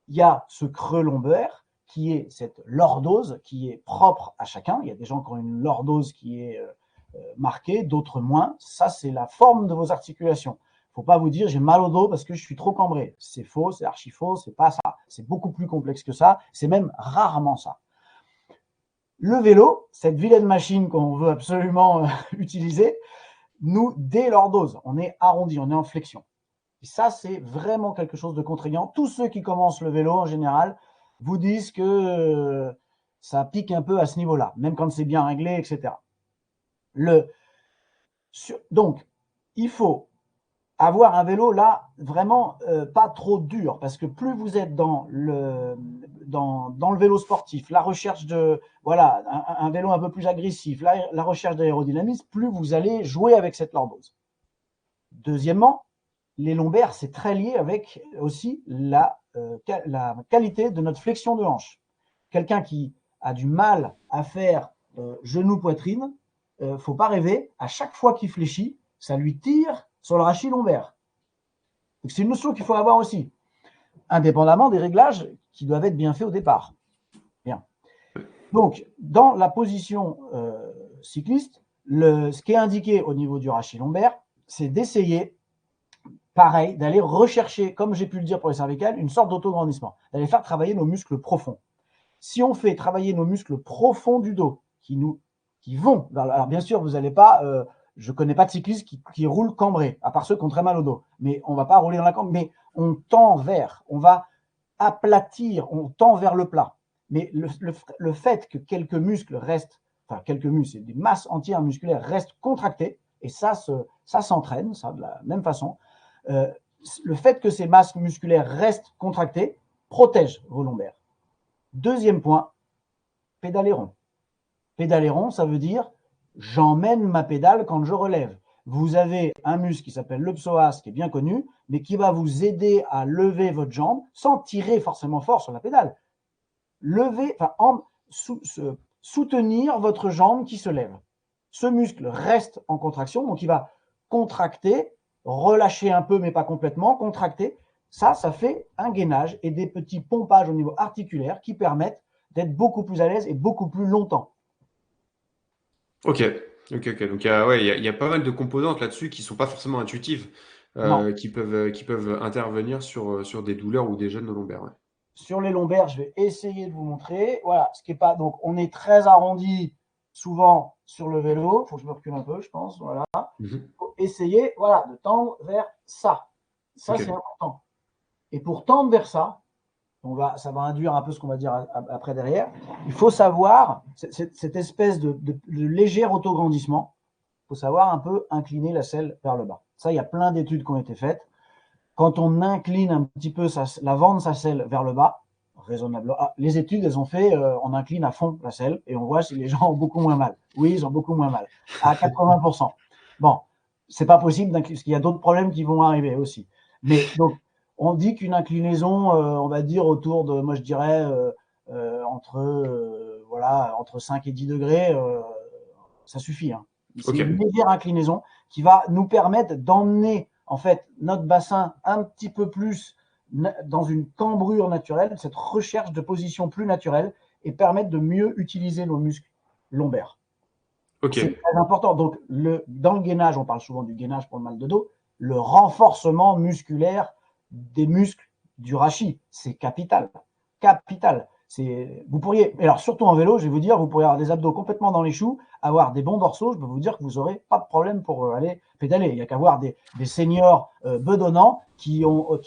il y a ce creux lombaire qui est cette lordose qui est propre à chacun. Il y a des gens qui ont une lordose qui est marquée, d'autres moins. Ça, c'est la forme de vos articulations. Il ne faut pas vous dire j'ai mal au dos parce que je suis trop cambré. C'est faux, c'est archi faux, c'est pas ça. C'est beaucoup plus complexe que ça. C'est même rarement ça. Le vélo, cette vilaine machine qu'on veut absolument utiliser, nous délordose. On est arrondi, on est en flexion. Et ça, c'est vraiment quelque chose de contraignant. Tous ceux qui commencent le vélo, en général, vous disent que ça pique un peu à ce niveau-là, même quand c'est bien réglé, etc. Donc, il faut avoir un vélo là vraiment pas trop dur, parce que plus vous êtes dans le vélo sportif, la recherche de voilà un vélo un peu plus agressif, la recherche d'aérodynamisme, plus vous allez jouer avec cette lordose. Deuxièmement, les lombaires, c'est très lié avec aussi la qualité de notre flexion de hanche. Quelqu'un qui a du mal à faire genou-poitrine, faut pas rêver, à chaque fois qu'il fléchit, ça lui tire sur le rachis lombaire. C'est une notion qu'il faut avoir aussi, indépendamment des réglages qui doivent être bien faits au départ. Bien. Donc, dans la position cycliste, ce qui est indiqué au niveau du rachis lombaire, c'est d'essayer pareil, d'aller rechercher, comme j'ai pu le dire pour les cervicales, une sorte d'autograndissement, d'aller faire travailler nos muscles profonds. Si on fait travailler nos muscles profonds du dos, qui vont, alors bien sûr, vous n'allez pas, je ne connais pas de cyclistes qui roulent cambrés, à part ceux qui ont très mal au dos, mais on ne va pas rouler dans la cambre, mais on tend vers, on va aplatir, on tend vers le plat. Mais le fait que quelques muscles restent, enfin quelques muscles, des masses entières musculaires restent contractées, et ça s'entraîne, ça de la même façon, le fait que ces masses musculaires restent contractées protège vos lombaires. Deuxième point, pédaler rond. Pédaler rond, ça veut dire j'emmène ma pédale quand je relève. Vous avez un muscle qui s'appelle le psoas, qui est bien connu, mais qui va vous aider à lever votre jambe sans tirer forcément fort sur la pédale. Lever, enfin, soutenir votre jambe qui se lève. Ce muscle reste en contraction, donc il va contracter, relâcher un peu, mais pas complètement, contracter. Ça fait un gainage et des petits pompages au niveau articulaire qui permettent d'être beaucoup plus à l'aise et beaucoup plus longtemps. Ok, ok. Donc il y a pas mal de composantes là-dessus qui sont pas forcément intuitives, Non. qui peuvent intervenir sur des douleurs ou des gènes lombaires. Ouais. Sur les lombaires, je vais essayer de vous montrer. Voilà, ce qui est pas. Donc, on est très arrondi souvent sur le vélo. Il faut que je me recule un peu, je pense. Voilà. Mhm. Faut essayer, voilà, de tendre vers ça. Ça, Ok. c'est important. Et pour tendre vers ça, ça va induire un peu ce qu'on va dire après derrière. Il faut savoir, cette espèce de léger autograndissement, il faut savoir un peu incliner la selle vers le bas. Ça, il y a plein d'études qui ont été faites. Quand on incline un petit peu l'avant de sa selle vers le bas, raisonnable. Les études, elles ont fait, on incline à fond la selle et on voit si les gens ont beaucoup moins mal. Oui, ils ont beaucoup moins mal, à 80%. Bon, c'est pas possible parce qu'il y a d'autres problèmes qui vont arriver aussi. Mais donc, on dit qu'une inclinaison, on va dire autour de, moi je dirais, entre 5 et 10 degrés, ça suffit. Hein. C'est Ok. une légère inclinaison qui va nous permettre d'emmener en fait notre bassin un petit peu plus dans une cambrure naturelle, cette recherche de position plus naturelle et permettre de mieux utiliser nos muscles lombaires. Ok. C'est très important. Donc, dans le gainage, on parle souvent du gainage pour le mal de dos, le renforcement musculaire des muscles du rachis, c'est capital. Capital. Vous pourriez, alors surtout en vélo, je vais vous dire, vous pourriez avoir des abdos complètement dans les choux, avoir des bons dorsaux, je peux vous dire que vous n'aurez pas de problème pour aller pédaler. Il n'y a qu'à voir des seniors bedonnants qui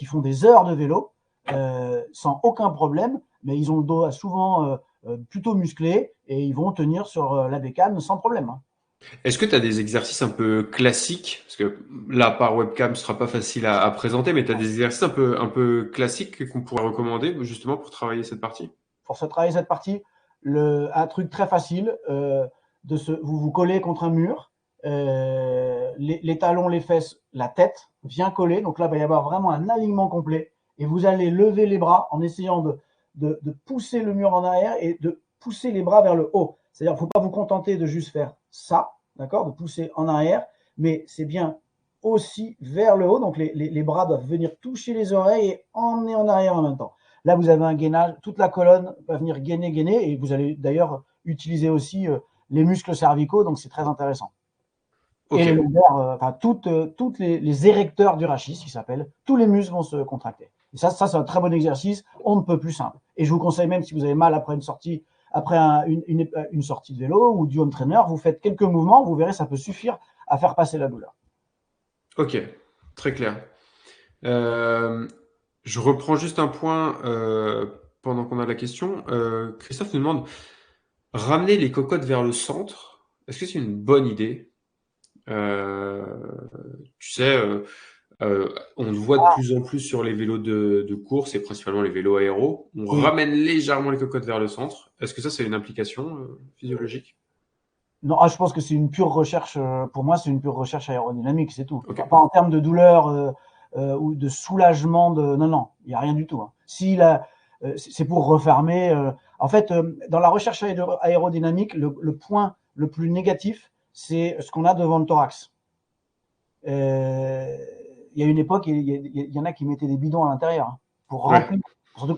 font des heures de vélo sans aucun problème, mais ils ont le dos souvent plutôt musclé et ils vont tenir sur la bécane sans problème. Hein. Est-ce que tu as des exercices un peu classiques? Parce que là, par webcam, ce sera pas facile à présenter, mais tu as des exercices un peu classiques qu'on pourrait recommander justement pour travailler cette partie? Pour se travailler cette partie, un truc très facile, vous vous collez contre un mur, les talons, les fesses, la tête vient coller. Donc là, il va y avoir vraiment un alignement complet. Et vous allez lever les bras en essayant de pousser le mur en arrière et de pousser les bras vers le haut. C'est-à-dire qu'il ne faut pas vous contenter de juste faire ça, d'accord, de pousser en arrière, mais c'est bien aussi vers le haut. Donc les bras doivent venir toucher les oreilles et emmener en arrière en même temps. Là, vous avez un gainage, toute la colonne va venir gainer, et vous allez d'ailleurs utiliser aussi les muscles cervicaux, donc c'est très intéressant. Et Ok. les lombaires, toutes les érecteurs du rachis, qui s'appellent, tous les muscles vont se contracter. Et ça c'est un très bon exercice, on ne peut plus simple. Et je vous conseille même, si vous avez mal après une sortie, après une sortie de vélo ou du home trainer, vous faites quelques mouvements, vous verrez, ça peut suffire à faire passer la douleur. Ok. Très clair. Euh, je reprends juste un point pendant qu'on a la question. Christophe nous demande, ramener les cocottes vers le centre, est-ce que c'est une bonne idée? Euh, tu sais, on le voit de Ah, plus en plus sur les vélos de course et principalement les vélos aéros. On oui. ramène légèrement les cocottes vers le centre. Est-ce que ça, c'est une implication physiologique? Non, je pense que c'est une pure recherche, pour moi, c'est une pure recherche aérodynamique, c'est tout. Ok. Pas en termes de douleur ou de soulagement. Non, non, il n'y a rien du tout. Hein. C'est pour refermer. En fait, dans la recherche aérodynamique, le point le plus négatif, c'est ce qu'on a devant le thorax. Il y a une époque, il y en a qui mettaient des bidons à l'intérieur hein, pour Ouais. remplir, surtout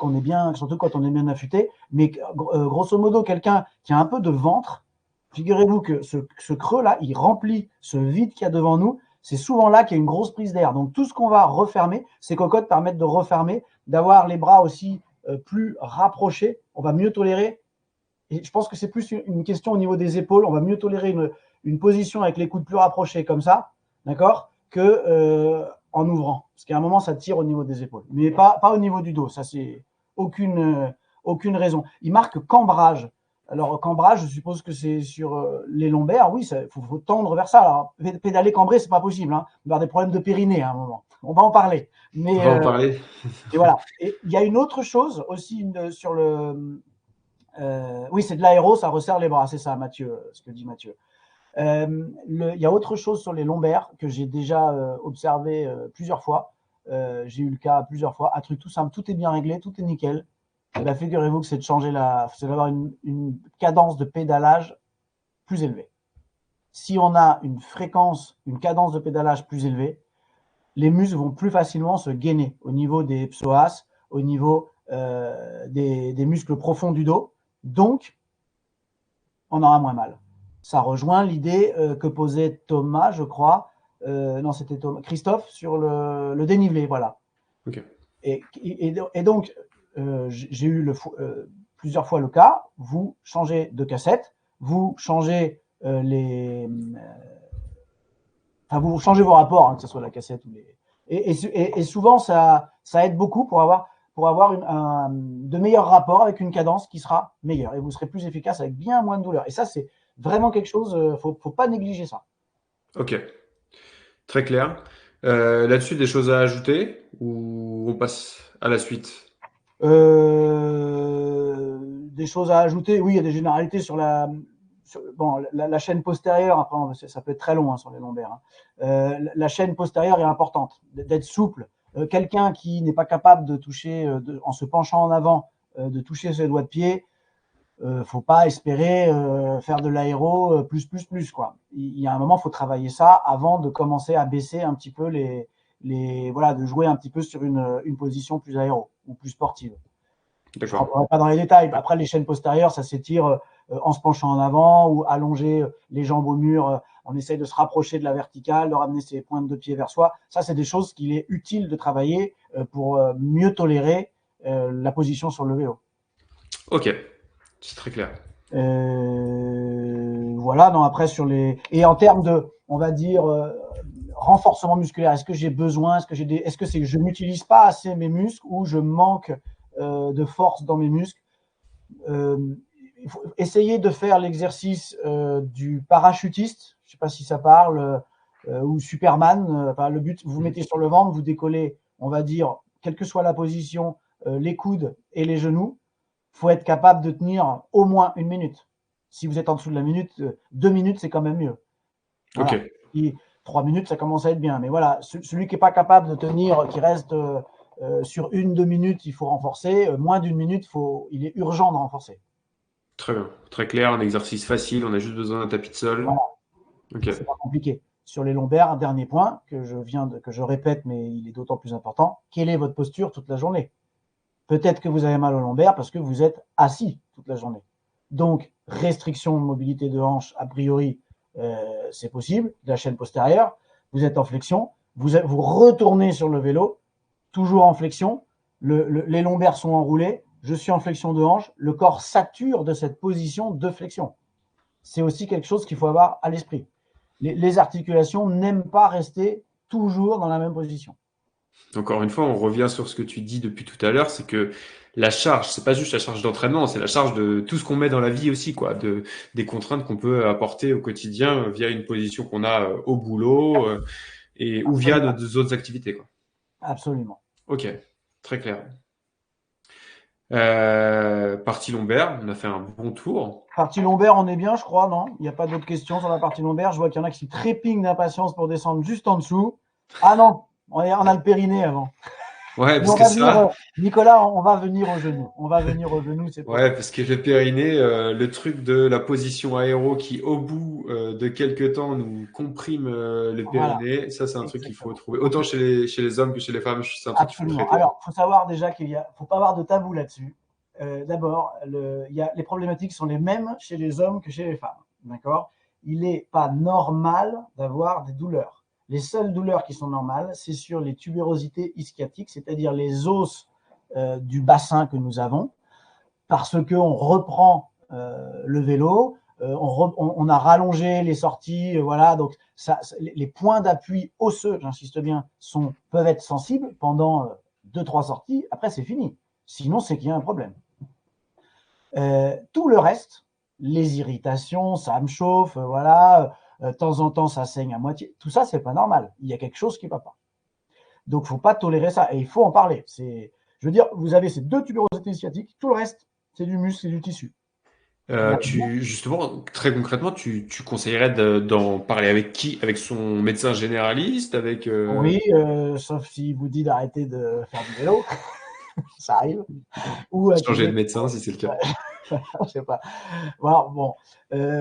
quand on est bien affûté. Mais grosso modo, quelqu'un qui a un peu de ventre, figurez-vous que ce creux-là, il remplit ce vide qu'il y a devant nous. C'est souvent là qu'il y a une grosse prise d'air. Donc tout ce qu'on va refermer, ces cocottes permettent de refermer, d'avoir les bras aussi plus rapprochés. On va mieux tolérer. Et je pense que c'est plus une question au niveau des épaules. On va mieux tolérer une position avec les coudes plus rapprochés comme ça, d'accord, que en ouvrant. Parce qu'à un moment, ça tire au niveau des épaules. Mais pas au niveau du dos. Ça, c'est aucune raison. Il marque cambrage. Alors, cambrage, je suppose que c'est sur les lombaires. Oui, il faut tendre vers ça. Alors, pédaler cambré, c'est pas possible. Hein. Il va y avoir des problèmes de périnée à un moment. On va en parler. On Mais va en parler. voilà. Et il y a une autre chose aussi sur le. Oui, c'est de l'aéro, ça resserre les bras. C'est ça, Mathieu, ce que dit Mathieu. Il y a autre chose sur les lombaires que j'ai déjà observé plusieurs fois. J'ai eu le cas plusieurs fois. Un truc tout simple, tout est bien réglé, tout est nickel. Et ben, figurez-vous que c'est d'avoir une cadence de pédalage plus élevée. Si on a une cadence de pédalage plus élevée, les muscles vont plus facilement se gainer au niveau des psoas, au niveau des muscles profonds du dos. Donc, on aura moins mal. Ça rejoint l'idée que posait Thomas, je crois, non, c'était Christophe, sur le dénivelé, voilà. Ok. Et donc, j'ai eu plusieurs fois le cas, vous changez de cassette, vous changez vous changez vos rapports, hein, que ce soit la cassette ou les. Et souvent, ça aide beaucoup pour avoir. pour avoir de meilleurs rapports avec une cadence qui sera meilleure et vous serez plus efficace avec bien moins de douleur. Et ça, c'est vraiment quelque chose, faut pas négliger ça. Ok, très clair. Là-dessus, des choses à ajouter ou on passe à la suite? Des choses à ajouter, oui, il y a des généralités sur la chaîne postérieure. Après, ça peut être très long sur les lombaires. La chaîne postérieure est importante, d'être souple. Quelqu'un qui n'est pas capable de toucher, en se penchant en avant, de toucher ses doigts de pied, faut pas espérer faire de l'aéro plus quoi. Il y a un moment, faut travailler ça avant de commencer à baisser un petit peu voilà, de jouer un petit peu sur une position plus aéro ou plus sportive. Je ne D'accord. rentrerai pas dans les détails. Après, les chaînes postérieures, ça s'étire en se penchant en avant ou allonger les jambes au mur. On essaye de se rapprocher de la verticale, de ramener ses pointes de pied vers soi. Ça, c'est des choses qu'il est utile de travailler pour mieux tolérer la position sur le vélo. Ok, c'est très clair. Voilà. Non, après, et en termes de, on va dire, renforcement musculaire, est-ce que j'ai besoin, est-ce que c'est que je n'utilise pas assez mes muscles ou je manque de force dans mes muscles? Il faut essayer de faire l'exercice du parachutiste, je ne sais pas si ça parle, ou Superman. Enfin, le but, vous vous mettez sur le ventre, vous décollez, on va dire, quelle que soit la position, les coudes et les genoux. Il faut être capable de tenir au moins 1 minute. Si vous êtes en dessous de la minute, 2 minutes, c'est quand même mieux. Ok, Voilà. Et 3 minutes, ça commence à être bien. Mais voilà, celui qui n'est pas capable de tenir, qui reste sur 1, 2 minutes, il faut renforcer. Moins d'1 minute, il est urgent de renforcer. très bien. Très clair, un exercice facile, on a juste besoin d'un tapis de sol. Voilà, Ok, c'est pas compliqué. Sur les lombaires, un dernier point que je répète, mais il est d'autant plus important. Quelle est votre posture toute la journée? Peut-être que vous avez mal au lombaire parce que vous êtes assis toute la journée. Donc, restriction de mobilité de hanche, a priori, c'est possible, de la chaîne postérieure. Vous êtes en flexion, vous retournez sur le vélo, toujours en flexion, les lombaires sont enroulés, je suis en flexion de hanche, le corps sature de cette position de flexion. C'est aussi quelque chose qu'il faut avoir à l'esprit. Les articulations n'aiment pas rester toujours dans la même position. encore une fois, on revient sur ce que tu dis depuis tout à l'heure, c'est que la charge, c'est pas juste la charge d'entraînement, c'est la charge de tout ce qu'on met dans la vie aussi, quoi, des contraintes qu'on peut apporter au quotidien via une position qu'on a au boulot ou via Absolument. nos autres activités, quoi. Absolument. Ok, très clair. Partie lombaire, on a fait un bon tour. Partie lombaire, on est bien, je crois, non? Il n'y a pas d'autres questions sur la partie lombaire. Je vois qu'il y en a qui trépignent d'impatience pour descendre juste en dessous. Ah non, on a le périnée avant. Ouais, Mais parce on que va venir, ça, Nicolas, on va venir au genou. On va venir au genou, c'est ouais, possible. parce que le périnée, le truc de la position aéro qui, au bout de quelques temps, nous comprime le Voilà, périnée, ça, c'est un truc qu'il faut exactement. trouver. Donc, Autant chez les hommes que chez les femmes, c'est un truc qu'il faut absolument. traiter. Alors, il faut savoir déjà faut pas avoir de tabou là-dessus. D'abord, les problématiques sont les mêmes chez les hommes que chez les femmes. D'accord? Il n'est pas normal d'avoir des douleurs. Les seules douleurs qui sont normales, c'est sur les tubérosités ischiatiques, c'est-à-dire les os du bassin que nous avons, parce qu'on reprend le vélo, on a rallongé les sorties, voilà, donc les points d'appui osseux, j'insiste bien, peuvent être sensibles pendant 2-3 sorties, après c'est fini. Sinon, c'est qu'il y a un problème. Tout le reste, les irritations, ça me chauffe, voilà, de temps en temps ça saigne à moitié, tout ça c'est pas normal. Il y a quelque chose qui ne va pas. Donc, il ne faut pas tolérer ça et il faut en parler. Je veux dire, vous avez ces 2 tubérosités sciatiques, tout le reste, c'est du muscle, c'est du tissu. Justement, très concrètement, tu conseillerais d'en parler avec qui? Avec son médecin généraliste, avec Oui, sauf s'il vous dit d'arrêter de faire du vélo, ça arrive. Ou un changer kiné. de médecin si c'est le cas. Je sais pas. Voilà, bon,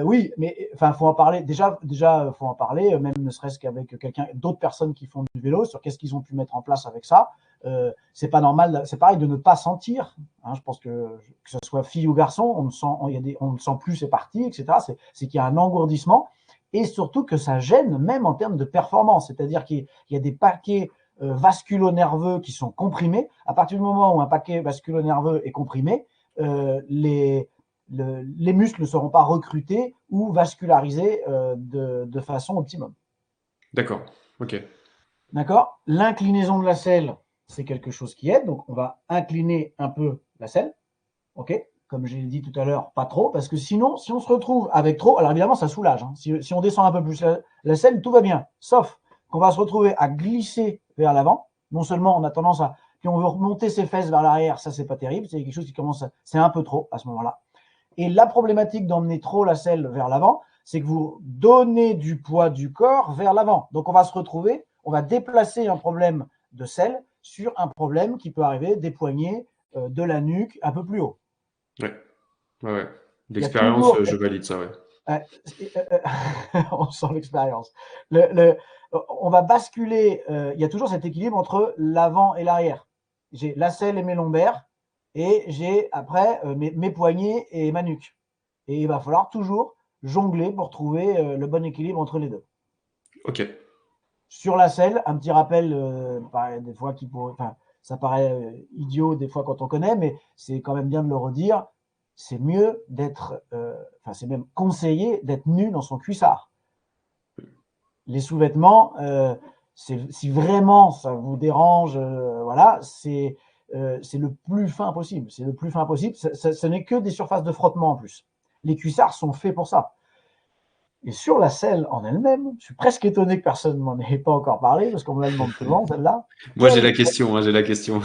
oui, mais enfin, faut en parler. Déjà, faut en parler, même ne serait-ce qu'avec d'autres personnes qui font du vélo, sur qu'est-ce qu'ils ont pu mettre en place avec ça. C'est pas normal. C'est pareil de ne pas sentir. Hein, je pense que ce soit fille ou garçon, on ne sent plus, c'est parti, etc. C'est qu'il y a un engourdissement et surtout que ça gêne même en termes de performance. C'est-à-dire qu'il y a des paquets vasculo-nerveux qui sont comprimés. À partir du moment où un paquet vasculo-nerveux est comprimé, les muscles ne seront pas recrutés ou vascularisés de façon optimum. D'accord, ok. D'accord? L'inclinaison de la selle, c'est quelque chose qui aide. Donc, on va incliner un peu la selle. OK? Comme j'ai dit tout à l'heure, pas trop, parce que sinon, si on se retrouve avec trop, alors évidemment, ça soulage. Hein. Si on descend un peu plus la selle, tout va bien. Sauf qu'on va se retrouver à glisser vers l'avant. Non seulement on a tendance à, puis on veut remonter ses fesses vers l'arrière, ça c'est pas terrible, c'est quelque chose qui commence, c'est un peu trop à ce moment-là. Et la problématique d'emmener trop la selle vers l'avant, c'est que vous donnez du poids du corps vers l'avant. Donc on va se retrouver, on va déplacer un problème de selle sur un problème qui peut arriver des poignets, de la nuque, un peu plus haut. Ouais, ouais, ouais. Il y a L'expérience, toujours, je valide ça, ouais. on sent l'expérience. On va basculer, il y a toujours cet équilibre entre l'avant et l'arrière. J'ai la selle et mes lombaires, et j'ai après mes poignets et ma nuque. Et il va falloir toujours jongler pour trouver le bon équilibre entre les deux. Ok. Sur la selle, un petit rappel, des fois enfin, ça paraît idiot des fois quand on connaît, mais c'est quand même bien de le redire. C'est mieux d'être, enfin c'est même conseillé d'être nu dans son cuissard. Les sous-vêtements, si vraiment ça vous dérange, voilà, c'est le plus fin possible. C'est le plus fin possible. Ce n'est que des surfaces de frottement en plus. Les cuissards sont faits pour ça. Et sur la selle en elle-même, je suis presque étonné que personne ne m'en ait pas encore parlé, parce qu'on me la demande souvent, celle-là. Moi, j'ai la question, hein, j'ai la question.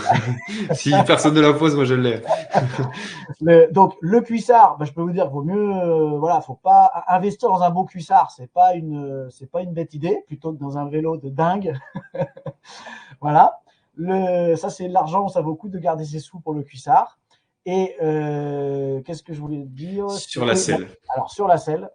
Si personne ne la pose, moi, je l'ai. Donc, le cuissard, je peux vous dire qu'il vaut mieux, voilà, faut pas investir dans un beau cuissard, c'est pas une bête idée, plutôt que dans un vélo de dingue. Voilà. Ça, c'est l'argent, ça vaut le coup de garder ses sous pour le cuissard. Et qu'est-ce que je voulais dire? Sur la Oui, bon, selle. alors sur la selle,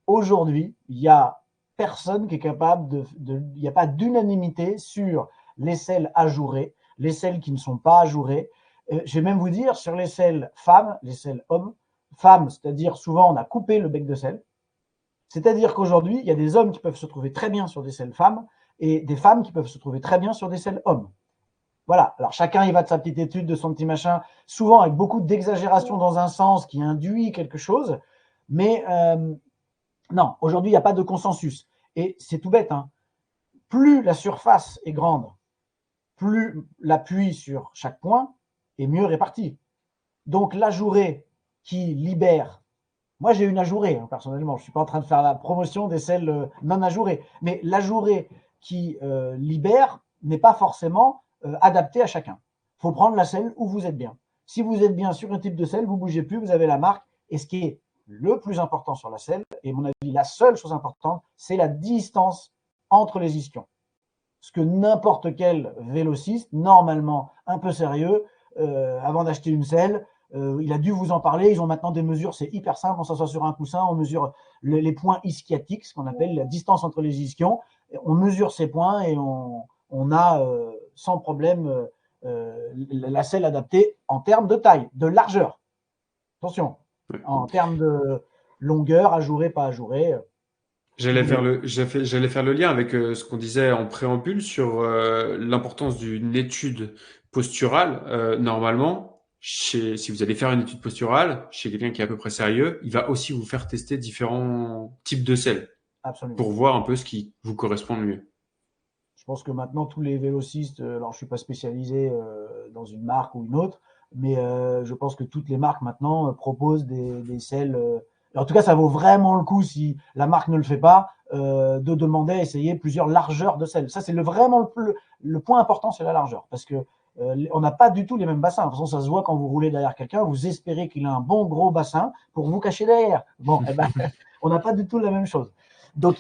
aujourd'hui, il y a personne qui est capable il n'y a pas d'unanimité sur les selles ajourées, les selles qui ne sont pas ajourées. Je vais même vous dire, sur les selles femmes, les selles hommes, femmes, c'est-à-dire souvent on a coupé le bec de selle. C'est-à-dire qu'aujourd'hui, il y a des hommes qui peuvent se trouver très bien sur des selles femmes et des femmes qui peuvent se trouver très bien sur des selles hommes. Voilà. Alors chacun y va de sa petite étude, de son petit machin, souvent avec beaucoup d'exagération dans un sens qui induit quelque chose. Mais non, aujourd'hui, il n'y a pas de consensus. Et c'est tout bête. Hein. Plus la surface est grande, plus l'appui sur chaque point est mieux réparti. Donc l'ajouré qui libère. Moi, j'ai une ajourée, hein, personnellement. Je ne suis pas en train de faire la promotion des selles non ajourées. Mais l'ajouré qui libère n'est pas forcément adapté à chacun. Il faut prendre la selle où vous êtes bien. Si vous êtes bien sur un type de selle, vous ne bougez plus, vous avez la marque. Et ce qui est le plus important sur la selle, et à mon avis, la seule chose importante, c'est la distance entre les ischions. Ce que n'importe quel vélociste, normalement un peu sérieux, avant d'acheter une selle, il a dû vous en parler. Ils ont maintenant des mesures, c'est hyper simple. On s'assoit sur un coussin, on mesure les points ischiatiques, ce qu'on appelle la distance entre les ischions. On mesure ces points et on a sans problème la selle adaptée en termes de taille, de largeur. Attention, en termes de longueur, ajouré, pas ajouré. J'allais faire le lien avec ce qu'on disait en préambule sur l'importance d'une étude posturale. Normalement, si vous allez faire une étude posturale chez quelqu'un qui est à peu près sérieux, il va aussi vous faire tester différents types de selles pour voir un peu ce qui vous correspond le mieux. Je pense que maintenant, tous les vélocistes, alors je ne suis pas spécialisé dans une marque ou une autre, mais je pense que toutes les marques maintenant proposent des selles. En tout cas, ça vaut vraiment le coup, si la marque ne le fait pas, de demander à essayer plusieurs largeurs de selles. Ça, c'est vraiment le point important, c'est la largeur. Parce que on n'a pas du tout les mêmes bassins. De toute façon, ça se voit quand vous roulez derrière quelqu'un, vous espérez qu'il a un bon gros bassin pour vous cacher derrière. Bon, eh ben, on n'a pas du tout la même chose. Donc,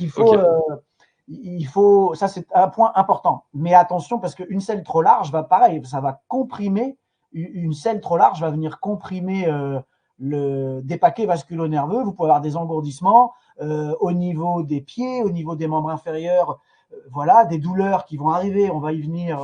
ça c'est un point important. Mais attention, parce qu'une selle trop large va pareil, ça va comprimer. Une selle trop large va venir comprimer des paquets vasculo-nerveux. Vous pouvez avoir des engourdissements au niveau des pieds, au niveau des membres inférieurs. Voilà, des douleurs qui vont arriver. On va y venir,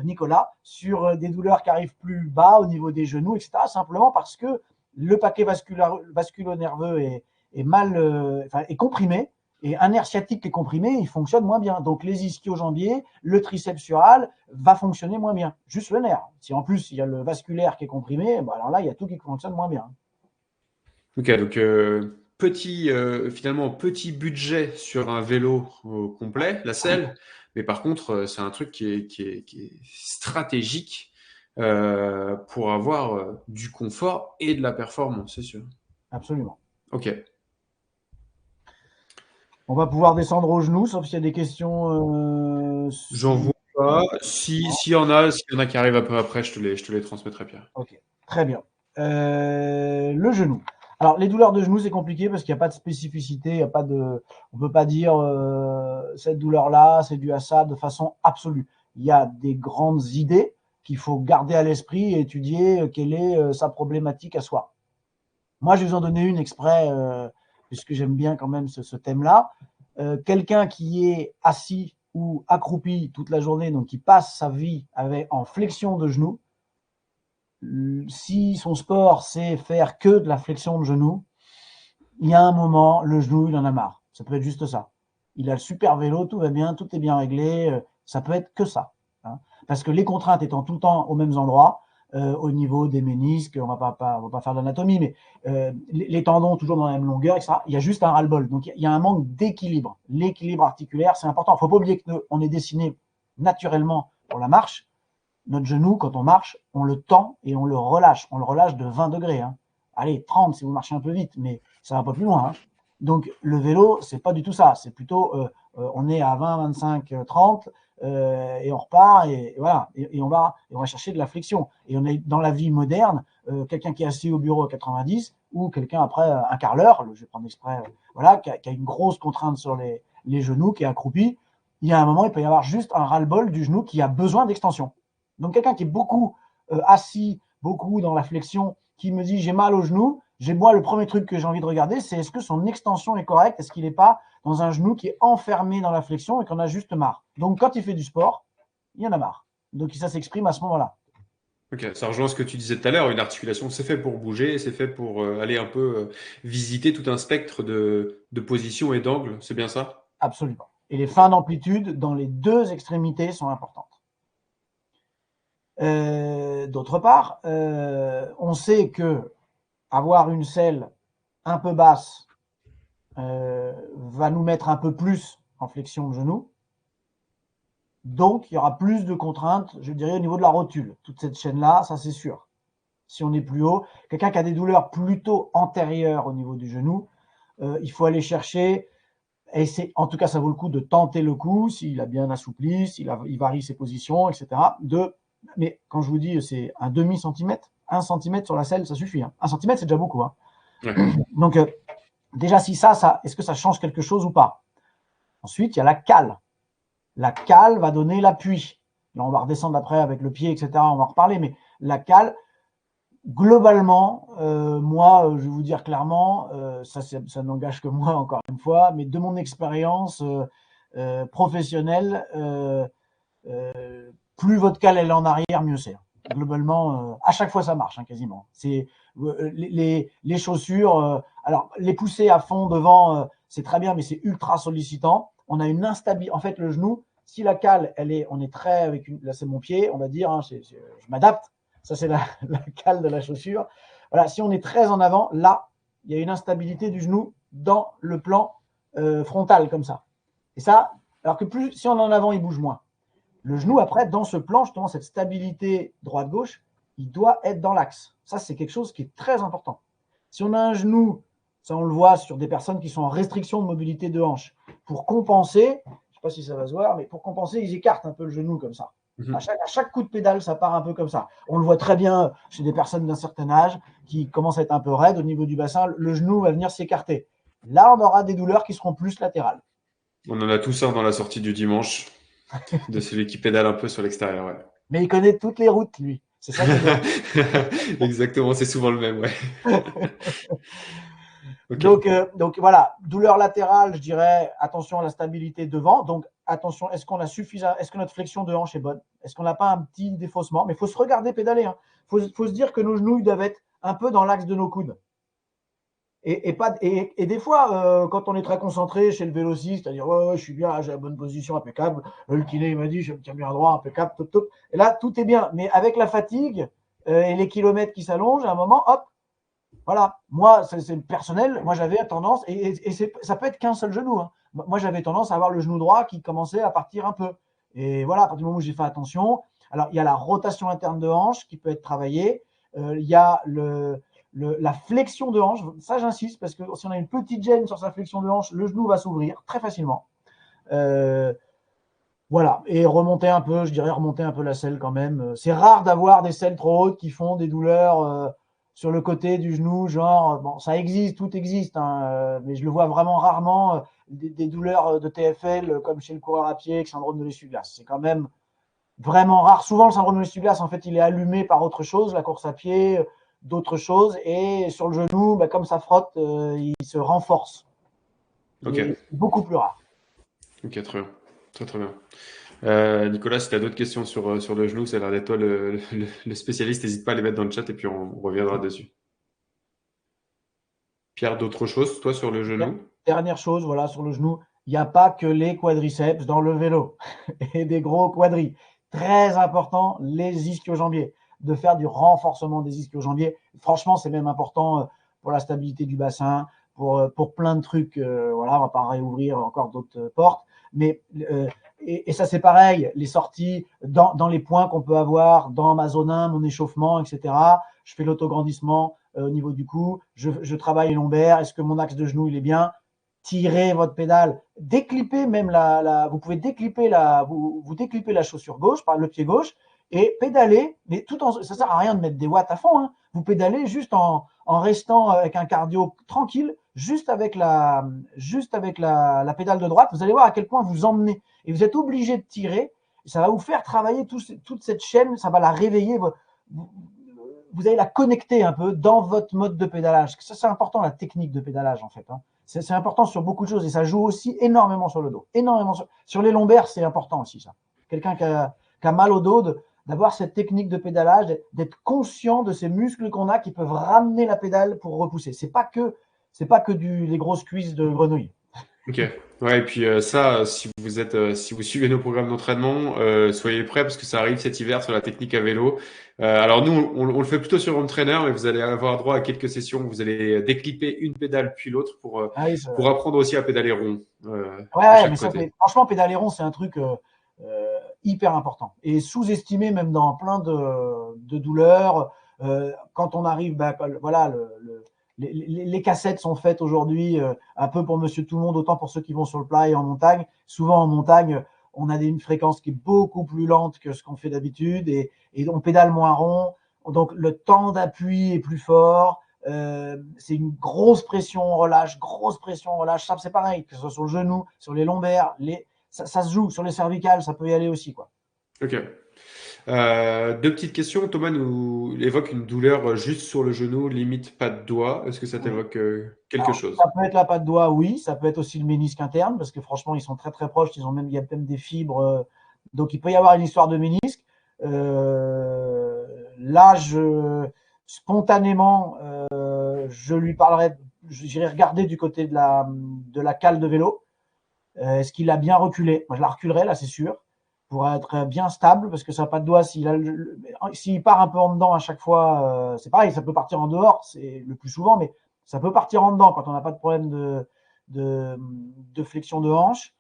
Nicolas, sur des douleurs qui arrivent plus bas au niveau des genoux, etc. Simplement parce que le paquet vasculo-nerveux est comprimé. Et un nerf sciatique qui est comprimé, il fonctionne moins bien. Donc les ischio-jambiers, le triceps sural va fonctionner moins bien. Juste le nerf. Si en plus il y a le vasculaire qui est comprimé, alors là, il y a tout qui fonctionne moins bien. Ok, donc finalement petit budget sur un vélo complet, la selle. Mais par contre, c'est un truc qui est stratégique pour avoir du confort et de la performance, c'est sûr. Absolument. Ok. On va pouvoir descendre aux genoux, sauf s'il y a des questions. J'en vois pas. S'il y en a qui arrivent un peu après, je te les transmettrai, Pierre. Ok, très bien. Le genou. Alors, les douleurs de genou, c'est compliqué parce qu'il n'y a pas de spécificité, il y a pas de, on peut pas dire cette douleur-là, c'est dû à ça de façon absolue. Il y a des grandes idées qu'il faut garder à l'esprit et étudier quelle est sa problématique à soi. Moi, je vais vous en donner une exprès, puisque j'aime bien quand même ce thème-là. Quelqu'un qui est assis ou accroupi toute la journée, donc qui passe sa vie en flexion de genoux, si son sport c'est faire que de la flexion de genou, il y a un moment, le genou, il en a marre. Ça peut être juste ça. Il a le super vélo, tout va bien, tout est bien réglé. Ça peut être que ça. Hein. Parce que les contraintes étant tout le temps aux mêmes endroits, au niveau des ménisques, on va pas faire d'anatomie, mais les tendons toujours dans la même longueur, etc. Il y a juste un ras-le-bol. Donc il y a un manque d'équilibre. L'équilibre articulaire, c'est important. Il ne faut pas oublier qu'on est dessiné naturellement pour la marche. Notre genou, quand on marche, on le tend et on le relâche. On le relâche de 20 degrés. Hein. Allez, 30 si vous marchez un peu vite, mais ça va pas plus loin. Hein. Donc le vélo, c'est pas du tout ça. C'est plutôt, on est à 20, 25, 30 et on repart et voilà. Et on va chercher de la flexion. Et on est dans la vie moderne, quelqu'un qui est assis au bureau à 90 ou quelqu'un après un carreleur, je vais prendre exprès, voilà, qui a une grosse contrainte sur les genoux, qui est accroupi. Il y a un moment, il peut y avoir juste un ras-le-bol du genou qui a besoin d'extension. Donc quelqu'un qui est beaucoup assis, beaucoup dans la flexion, qui me dit j'ai mal au genou, moi le premier truc que j'ai envie de regarder, c'est est-ce que son extension est correcte, est-ce qu'il n'est pas dans un genou qui est enfermé dans la flexion et qu'on a juste marre. Donc quand il fait du sport, il y en a marre. Donc ça s'exprime à ce moment-là. Ok, ça rejoint ce que tu disais tout à l'heure, une articulation, c'est fait pour bouger, c'est fait pour aller un peu visiter tout un spectre de positions et d'angles, c'est bien ça? Absolument. Et les fins d'amplitude dans les deux extrémités sont importantes. D'autre part, on sait que avoir une selle un peu basse va nous mettre un peu plus en flexion de genou. Donc, il y aura plus de contraintes, je dirais, au niveau de la rotule. Toute cette chaîne-là, ça c'est sûr. Si on est plus haut, quelqu'un qui a des douleurs plutôt antérieures au niveau du genou, il faut aller chercher, et en tout cas, ça vaut le coup de tenter le coup, s'il a bien assoupli, il varie ses positions, etc. Mais quand je vous dis, c'est un demi-centimètre, 1 centimètre sur la selle, ça suffit. Hein. 1 centimètre, c'est déjà beaucoup. Hein. Ouais. Donc, déjà, si ça, est-ce que ça change quelque chose ou pas? Ensuite, il y a la cale. La cale va donner l'appui. Là, on va redescendre après avec le pied, etc. On va en reparler, mais la cale, globalement, moi, je vais vous dire clairement, ça n'engage que moi, encore une fois, mais de mon expérience professionnelle, plus votre cale elle est en arrière, mieux c'est. Globalement, à chaque fois, ça marche, hein, quasiment. C'est les chaussures. Alors, les pousser à fond devant, c'est très bien, mais c'est ultra sollicitant. On a une instabilité. En fait, le genou, si la cale, on est très avec là, c'est mon pied, on va dire. Hein, je m'adapte. Ça, c'est la cale de la chaussure. Voilà, si on est très en avant, là, il y a une instabilité du genou dans le plan frontal, comme ça. Et ça, alors que si on est en avant, il bouge moins. Le genou, après, dans ce plan, justement, cette stabilité droite-gauche, il doit être dans l'axe. Ça, c'est quelque chose qui est très important. Si on a un genou, ça on le voit sur des personnes qui sont en restriction de mobilité de hanche, pour compenser, je ne sais pas si ça va se voir, mais pour compenser, ils écartent un peu le genou comme ça. À chaque coup de pédale, ça part un peu comme ça. On le voit très bien chez des personnes d'un certain âge qui commencent à être un peu raides au niveau du bassin, le genou va venir s'écarter. Là, on aura des douleurs qui seront plus latérales. On en a tous un dans la sortie du dimanche, de celui qui pédale un peu sur l'extérieur, ouais. Mais il connaît toutes les routes, lui. C'est ça qui est Exactement, c'est souvent le même, ouais. Ok. donc voilà, douleur latérale, je dirais attention à la stabilité devant. Donc attention, est-ce que notre flexion de hanche est bonne? Est-ce qu'on n'a pas un petit défaussement? Mais il faut se regarder pédaler. Hein. Faut se dire que nos genoux doivent être un peu dans l'axe de nos coudes. Et des fois, quand on est très concentré chez le vélociste, c'est-à-dire ouais, je suis bien, j'ai la bonne position, impeccable. Le kiné il m'a dit je me tiens bien droit, impeccable, top, top. Et là, tout est bien. Mais avec la fatigue et les kilomètres qui s'allongent, à un moment, hop, Voilà, moi, c'est personnel. Moi, j'avais tendance, ça peut être qu'un seul genou, hein. Moi, j'avais tendance à avoir le genou droit qui commençait à partir un peu. Et voilà, à partir du moment où j'ai fait attention, alors il y a la rotation interne de hanche qui peut être travaillée. Il y a la flexion de hanche. Ça, j'insiste parce que si on a une petite gêne sur sa flexion de hanche, le genou va s'ouvrir très facilement. Euh, voilà, et remonter un peu, je dirais remonter un peu la selle quand même. C'est rare d'avoir des selles trop hautes qui font des douleurs sur le côté du genou, genre, bon, ça existe, tout existe, hein, mais je le vois vraiment rarement, des douleurs de TFL comme chez le coureur à pied avec syndrome de l'essuie-glace. C'est quand même vraiment rare. Souvent, le syndrome de l'essuie-glace, en fait, il est allumé par autre chose, la course à pied, d'autres choses, et sur le genou, bah, comme ça frotte, il se renforce. Ok, Et c'est beaucoup plus rare. ok, très bien. Très très bien. Nicolas, si tu as d'autres questions sur le genou, ça a l'air d'être toi le spécialiste, n'hésite pas à les mettre dans le chat et puis on reviendra dessus. Pierre, d'autres choses, toi, sur le genou? Dernière chose, voilà, sur le genou, il n'y a pas que les quadriceps dans le vélo et des gros quadris. Très important, les ischio-jambiers, de faire du renforcement des ischio-jambiers. Franchement, c'est même important pour la stabilité du bassin, pour plein de trucs. Voilà, on ne va pas réouvrir encore d'autres portes. Mais, et ça, c'est pareil, les sorties dans les points qu'on peut avoir, dans ma zone 1, mon échauffement, etc. Je fais l'autograndissement au niveau du cou, je travaille les lombaires, est-ce que mon axe de genou il est bien, tirez votre pédale, déclipez même vous pouvez décliper vous déclipez la chaussure gauche par le pied gauche et pédaler, mais ça sert à rien de mettre des watts à fond, hein. Vous pédalez juste en restant avec un cardio tranquille, juste avec la pédale de droite, vous allez voir à quel point vous emmenez et vous êtes obligé de tirer, ça va vous faire travailler toute cette chaîne, ça va la réveiller, vous allez la connecter un peu dans votre mode de pédalage. Ça, c'est important, la technique de pédalage, en fait, hein. C'est important sur beaucoup de choses et ça joue aussi énormément sur le dos. Énormément sur les lombaires, c'est important aussi, ça. Quelqu'un qui a mal au dos, d'avoir cette technique de pédalage, d'être conscient de ces muscles qu'on a qui peuvent ramener la pédale pour repousser. C'est pas que des grosses cuisses de grenouille. Ok. Ouais, et puis ça, si vous suivez nos programmes d'entraînement, soyez prêts parce que ça arrive cet hiver sur la technique à vélo. Alors nous, on le fait plutôt sur home trainer, mais vous allez avoir droit à quelques sessions où vous allez déclipper une pédale puis l'autre Ah oui, pour apprendre aussi à pédaler rond de ouais, mais chaque ça, côté. franchement, pédaler rond, c'est un truc hyper important et sous-estimé même dans plein de douleurs. Quand on arrive, bah, voilà, les cassettes sont faites aujourd'hui un peu pour monsieur tout le monde, autant pour ceux qui vont sur le plat et en montagne. Souvent en montagne, on a une fréquence qui est beaucoup plus lente que ce qu'on fait d'habitude et on pédale moins rond. Donc le temps d'appui est plus fort. C'est une grosse pression, on relâche, grosse pression, on relâche. Ça, c'est pareil, que ce soit sur le genou, sur les lombaires, ça se joue. Sur les cervicales, ça peut y aller aussi, quoi. Ok. Deux petites questions. Thomas nous évoque une douleur juste sur le genou, limite pas de doigt. Est-ce que ça Oui. t'évoque quelque Alors, ça chose? peut être la patte doigt, oui. Ça peut être aussi le ménisque interne, parce que franchement, ils sont très très proches. Il y a même des fibres. Donc, il peut y avoir une histoire de ménisque. Là, spontanément, je lui parlerai. J'irai regarder du côté de la cale de vélo. Est-ce qu'il a bien reculé? Moi, je la reculerai, là, c'est sûr, pour être bien stable, parce que ça n'a pas de doigt. S'il part un peu en dedans à chaque fois, c'est pareil, ça peut partir en dehors, c'est le plus souvent, mais ça peut partir en dedans quand on n'a pas de problème de, de flexion de hanche.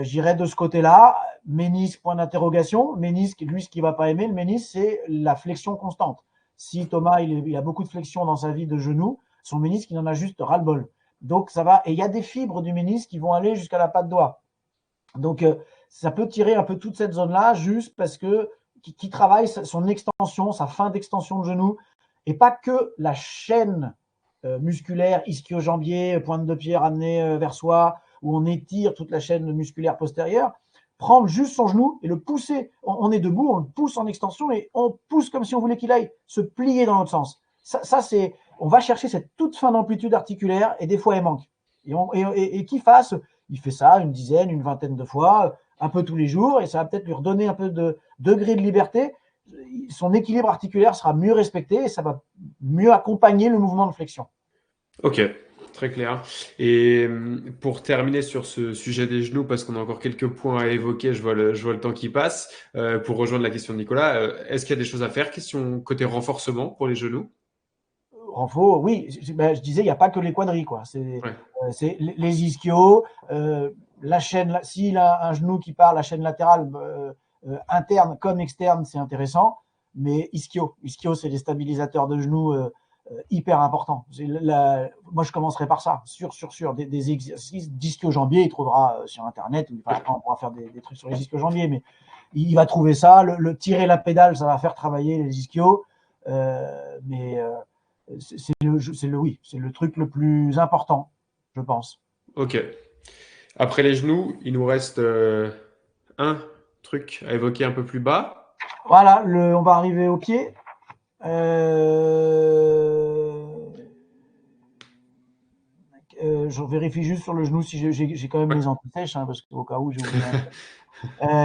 J'irai de ce côté-là. Ménisque, point d'interrogation. Ménisque, lui, ce qu'il ne va pas aimer, le ménisque, c'est la flexion constante. Si Thomas, il a beaucoup de flexion dans sa vie de genou, son ménisque, il en a juste ras-le-bol. Donc, ça va. Et il y a des fibres du ménisque qui vont aller jusqu'à la patte doigt. Donc, ça peut tirer un peu toute cette zone-là, juste parce que qui travaille son extension, sa fin d'extension de genou, et pas que la chaîne musculaire, ischio-jambier, pointe de pied ramenée vers soi, où on étire toute la chaîne musculaire postérieure, prendre juste son genou et le pousser. On est debout, on le pousse en extension et on pousse comme si on voulait qu'il aille se plier dans l'autre sens. Ça c'est, on va chercher cette toute fin d'amplitude articulaire et des fois elle manque. Et qu'il fasse, il fait ça une dizaine, une vingtaine de fois, un peu tous les jours, et ça va peut-être lui redonner un peu de degré de liberté. Son équilibre articulaire sera mieux respecté et ça va mieux accompagner le mouvement de flexion. Ok, très clair. Et pour terminer sur ce sujet des genoux, parce qu'on a encore quelques points à évoquer, je vois le temps qui passe, pour rejoindre la question de Nicolas, est-ce qu'il y a des choses à faire, question côté renforcement pour les genoux? renfo, oui, je disais, il n'y a pas que les quadris, quoi. C'est les ischios, la chaîne, s'il a un genou qui part, la chaîne latérale interne comme externe, c'est intéressant. Mais ischio, c'est des stabilisateurs de genoux hyper importants. Moi, je commencerai par ça, sur des exercices d'ischio-jambier. Il trouvera sur Internet, on pourra faire des trucs sur les ischio-jambiers, mais il va trouver ça. Le tirer la pédale, ça va faire travailler les ischios. Mais c'est le truc le plus important, je pense. Ok. Après les genoux, il nous reste un truc à évoquer un peu plus bas. Voilà, on va arriver au pied. Je vérifie juste sur le genou si j'ai quand même les anti-sèches, hein, parce qu'au cas où j'ai oublié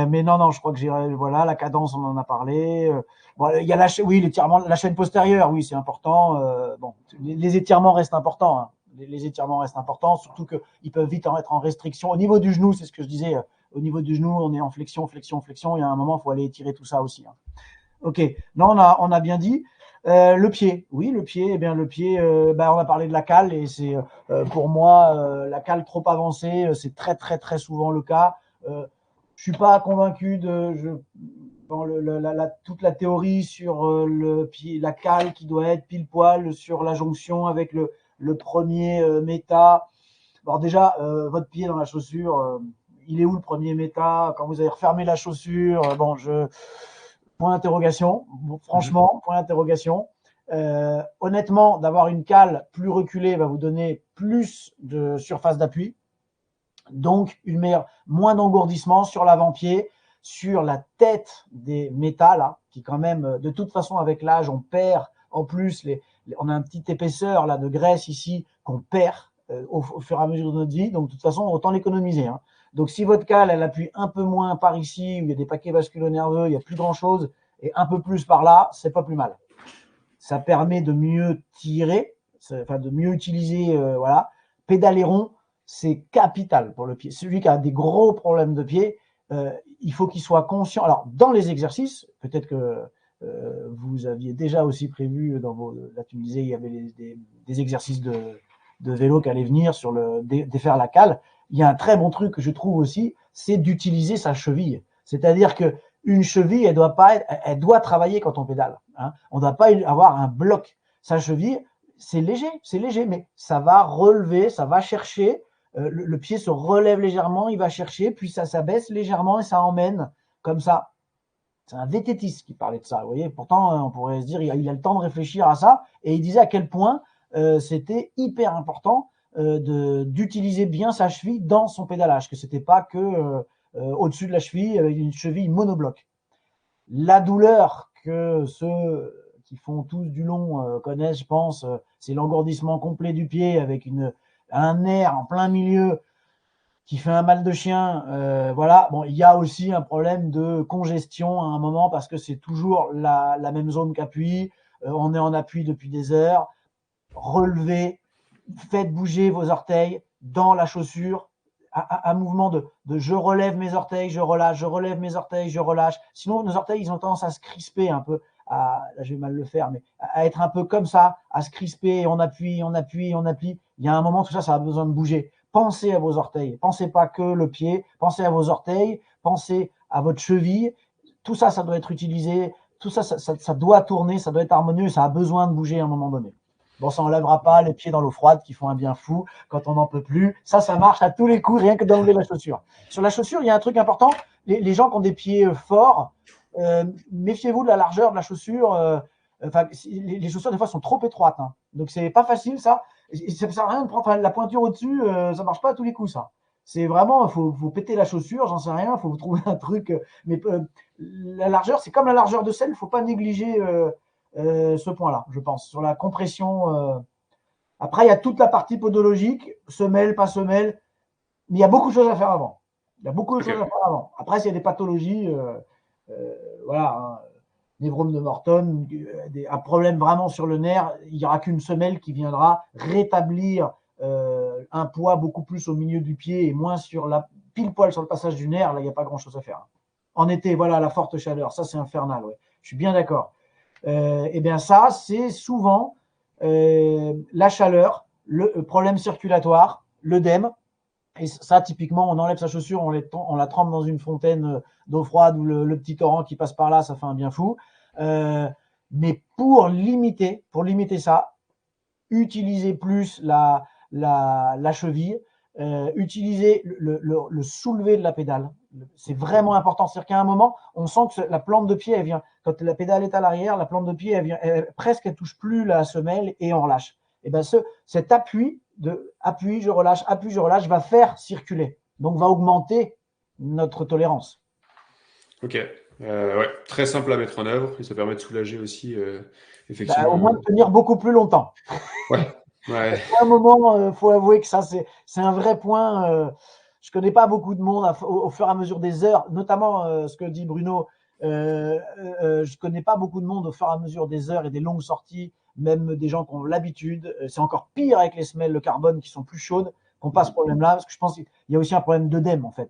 mais non, je crois que voilà, la cadence, on en a parlé. Bon, il y a l'étirement, la chaîne postérieure, oui, c'est important. Bon, les étirements restent importants. Hein. Les étirements restent importants, surtout qu'ils peuvent vite être en restriction. Au niveau du genou, c'est ce que je disais. Au niveau du genou, on est en flexion. Il y a un moment, il faut aller étirer tout ça aussi. Hein. Ok, non, on a bien dit. Le pied, oui, le pied, on a parlé de la cale et c'est pour moi la cale trop avancée, c'est très très très souvent le cas. Je suis pas convaincu dans toute la théorie sur le pied, la cale qui doit être pile poil sur la jonction avec le premier méta. Alors déjà, votre pied dans la chaussure, il est où le premier méta? Quand vous avez refermé la chaussure, point d'interrogation. Franchement, point d'interrogation. Honnêtement, d'avoir une cale plus reculée va vous donner plus de surface d'appui. Donc, moins d'engourdissement sur l'avant-pied, sur la tête des métals, là, qui quand même, de toute façon, avec l'âge, on perd. En plus, on a une petite épaisseur là, de graisse ici qu'on perd au fur et à mesure de notre vie. Donc, de toute façon, autant l'économiser. Hein. Donc, si votre cale, elle appuie un peu moins par ici, où il y a des paquets vasculo-nerveux, il n'y a plus grand-chose, et un peu plus par là, c'est pas plus mal. Ça permet de mieux tirer, de mieux utiliser, voilà. Pédaler rond, c'est capital pour le pied. Celui qui a des gros problèmes de pied, il faut qu'il soit conscient. Alors, dans les exercices, peut-être que vous aviez déjà aussi prévu, là tu me disais, il y avait des exercices de vélo qui allaient venir sur défaire la cale. Il y a un très bon truc que je trouve aussi, c'est d'utiliser sa cheville. C'est-à-dire que une cheville, elle doit travailler quand on pédale. Hein. On ne doit pas avoir un bloc. Sa cheville, c'est léger, mais ça va relever, ça va chercher. Le pied se relève légèrement, il va chercher, puis ça s'abaisse légèrement et ça emmène comme ça. C'est un vététiste qui parlait de ça. Vous voyez, pourtant, on pourrait se dire, il a le temps de réfléchir à ça. Et il disait à quel point c'était hyper important d'utiliser bien sa cheville dans son pédalage, que c'était pas que au-dessus de la cheville, avec une cheville monobloc. La douleur que ceux qui font tous du long connaissent, je pense, c'est l'engourdissement complet du pied avec un nerf en plein milieu qui fait un mal de chien. Voilà. Bon, il y a aussi un problème de congestion à un moment parce que c'est toujours la même zone qu'appui. On est en appui depuis des heures. Relevez, faites bouger vos orteils dans la chaussure. Un mouvement de je relève mes orteils, je relâche, je relève mes orteils, je relâche. Sinon, nos orteils, ils ont tendance à se crisper un peu. Là, je vais mal le faire, mais à être un peu comme ça, à se crisper, on appuie, on appuie, on appuie. Il y a un moment, tout ça, ça a besoin de bouger. Pensez à vos orteils. Pensez pas que le pied. Pensez à vos orteils. Pensez à votre cheville. Tout ça, ça doit être utilisé. Tout ça, ça doit tourner, ça doit être harmonieux. Ça a besoin de bouger à un moment donné. Bon, ça n'enlèvera pas les pieds dans l'eau froide qui font un bien fou quand on n'en peut plus. Ça marche à tous les coups, rien que d'enlever la chaussure. Sur la chaussure, il y a un truc important. Les gens qui ont des pieds forts, méfiez-vous de la largeur de la chaussure. Les chaussures, des fois, sont trop étroites. Hein. Donc, c'est pas facile, ça. Ça ne sert à rien de prendre la pointure au-dessus. Ça marche pas à tous les coups, ça. C'est vraiment, faut péter la chaussure, j'en sais rien. Faut vous trouver un truc. Mais la largeur, c'est comme la largeur de selle. Il ne faut pas négliger ce point-là, je pense, sur la compression. Après, il y a toute la partie podologique, semelle, pas semelle, mais il y a beaucoup de choses à faire avant. Après, s'il y a des pathologies, voilà, hein, névrome de Morton, un problème vraiment sur le nerf, il n'y aura qu'une semelle qui viendra rétablir un poids beaucoup plus au milieu du pied et moins pile poil sur le passage du nerf. Là, il n'y a pas grand-chose à faire. Hein. En été, voilà, la forte chaleur, ça c'est infernal. Ouais. Je suis bien d'accord. Eh bien ça, c'est souvent la chaleur, le problème circulatoire, l'œdème. Et ça, typiquement, on enlève sa chaussure, on la trempe dans une fontaine d'eau froide ou le petit torrent qui passe par là, ça fait un bien fou. Mais pour limiter ça, utiliser plus la cheville, utiliser le soulevé de la pédale. C'est vraiment important. C'est-à-dire qu'à un moment, on sent que la plante de pied, elle vient, quand la pédale est à l'arrière, la plante de pied, presque, elle touche plus la semelle et on relâche. Et ben cet appui je relâche, va faire circuler. Donc, va augmenter notre tolérance. Ok. Ouais, très simple à mettre en œuvre et ça permet de soulager aussi, Au effectivement. moins de tenir beaucoup plus longtemps. Ouais, ouais. À un moment, faut avouer que ça, c'est un vrai point. Je connais pas beaucoup de monde au fur et à mesure des heures, notamment ce que dit Bruno. Je connais pas beaucoup de monde au fur et à mesure des heures et des longues sorties, même des gens qui ont l'habitude. C'est encore pire avec les semelles de carbone qui sont plus chaudes, qu'on passe ce problème-là, parce que je pense qu'il y a aussi un problème d'œdème en fait.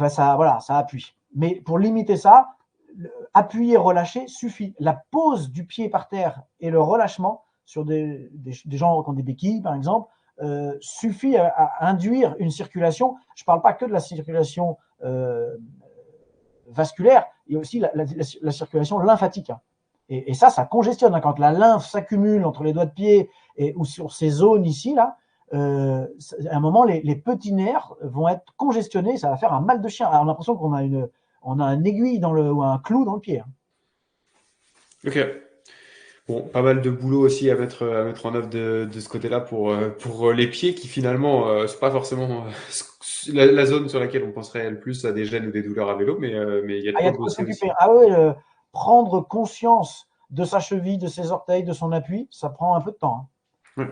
Ça appuie. Mais pour limiter ça, appuyer, relâcher suffit. La pose du pied par terre et le relâchement sur des gens qui ont des béquilles, par exemple, suffit à induire une circulation. Je ne parle pas que de la circulation vasculaire, il y a aussi la circulation lymphatique. Et ça congestionne. Quand la lymphe s'accumule entre les doigts de pied ou sur ces zones ici, là, à un moment, les petits nerfs vont être congestionnés, ça va faire un mal de chien. Alors, on a l'impression qu'on a une aiguille ou un clou dans le pied. Ok. Bon, pas mal de boulot aussi à mettre en œuvre de ce côté-là pour les pieds qui finalement, c'est pas forcément la zone sur laquelle on penserait le plus à des gènes ou des douleurs à vélo, mais il y a de Il y quoi a de quoi bosser s'occuper. aussi. Ah oui, prendre conscience de sa cheville, de ses orteils, de son appui, ça prend un peu de temps. Ouais.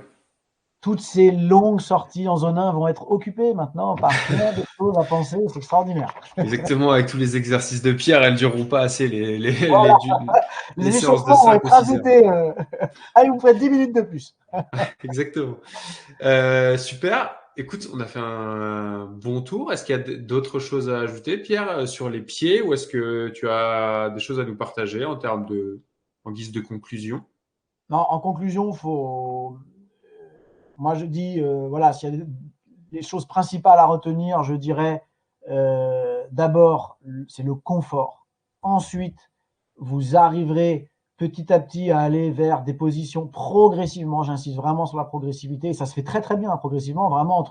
Toutes ces longues sorties en zone 1 vont être occupées maintenant par plein de choses à penser. C'est extraordinaire. Exactement, avec tous les exercices de pierre, elles dureront pas assez Voilà, les les séances de échauffements vont 5 ou être 6 heures. ajoutés. Allez, vous faites 10 minutes de plus. Exactement. Super. Écoute, on a fait un bon tour. Est-ce qu'il y a d'autres choses à ajouter, Pierre, sur les pieds, ou est-ce que tu as des choses à nous partager en guise de conclusion? Non, en conclusion, moi je dis, voilà, s'il y a des choses principales à retenir, je dirais d'abord, c'est le confort. Ensuite, vous arriverez petit à petit à aller vers des positions progressivement, j'insiste vraiment sur la progressivité, et ça se fait très très bien progressivement, vraiment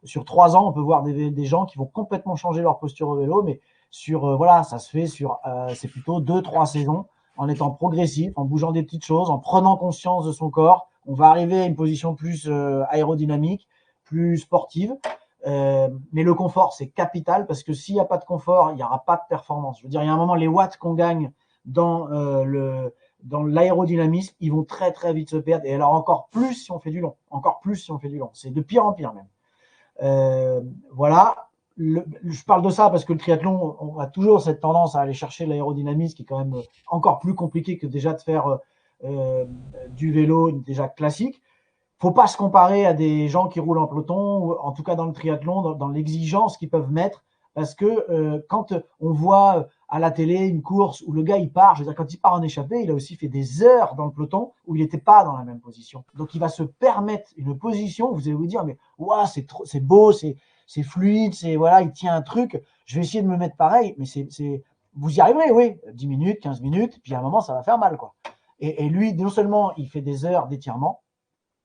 sur 3 ans, on peut voir des gens qui vont complètement changer leur posture au vélo, mais voilà, ça se fait c'est plutôt 2-3 saisons, en étant progressif, en bougeant des petites choses, en prenant conscience de son corps, on va arriver à une position plus aérodynamique, plus sportive. Mais le confort, c'est capital parce que s'il n'y a pas de confort, il n'y aura pas de performance. Je veux dire, il y a un moment, les watts qu'on gagne dans l'aérodynamisme, ils vont très très vite se perdre. Et alors encore plus si on fait du long. Encore plus si on fait du long. C'est de pire en pire même. Voilà. Je parle de ça parce que le triathlon, on a toujours cette tendance à aller chercher l'aérodynamisme qui est quand même encore plus compliqué que déjà de faire du vélo déjà classique. Faut pas se comparer à des gens qui roulent en peloton, ou en tout cas dans le triathlon, dans l'exigence qu'ils peuvent mettre, parce que quand on voit à la télé une course où le gars il part, je veux dire quand il part en échappée, il a aussi fait des heures dans le peloton où il n'était pas dans la même position. Donc il va se permettre une position où vous allez vous dire mais waouh c'est beau, c'est fluide, voilà il tient un truc, je vais essayer de me mettre pareil, mais vous y arriverez oui, 10 minutes, 15 minutes, puis à un moment ça va faire mal quoi. Et lui non seulement il fait des heures d'étirement,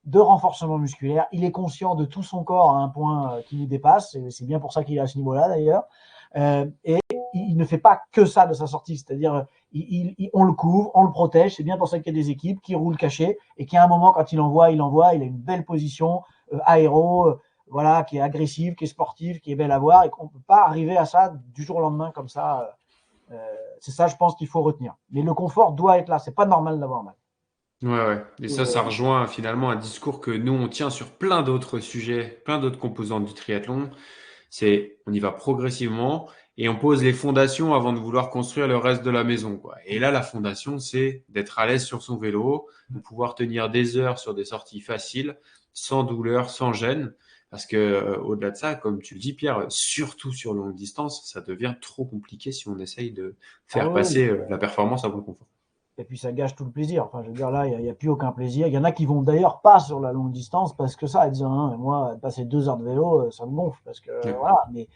de renforcement musculaire. Il est conscient de tout son corps à un point qui nous dépasse. C'est bien pour ça qu'il est à ce niveau-là d'ailleurs. Et il ne fait pas que ça de sa sortie. C'est-à-dire, on le couvre, on le protège. C'est bien pour ça qu'il y a des équipes qui roulent cachées et qu'à un moment, quand il envoie, il a une belle position aéro, voilà, qui est agressive, qui est sportive, qui est belle à voir et qu'on ne peut pas arriver à ça du jour au lendemain comme ça. C'est ça, je pense qu'il faut retenir. Mais le confort doit être là. C'est pas normal d'avoir mal. Ouais, ouais. Et ça rejoint finalement un discours que nous, on tient sur plein d'autres sujets, plein d'autres composantes du triathlon. On y va progressivement et on pose les fondations avant de vouloir construire le reste de la maison, quoi. Et là, la fondation, c'est d'être à l'aise sur son vélo, de pouvoir tenir des heures sur des sorties faciles, sans douleur, sans gêne. Parce que, au-delà de ça, comme tu le dis, Pierre, surtout sur longue distance, ça devient trop compliqué si on essaye de Ah faire oui, passer la performance à bon confort. Et puis ça gâche tout le plaisir. Enfin, je veux dire, là, il n'y a plus aucun plaisir. Il y en a qui vont d'ailleurs pas sur la longue distance parce que ça, ils disent, hein, moi, passer 2 heures de vélo, ça me gonfle. Parce que Ouais. voilà, mais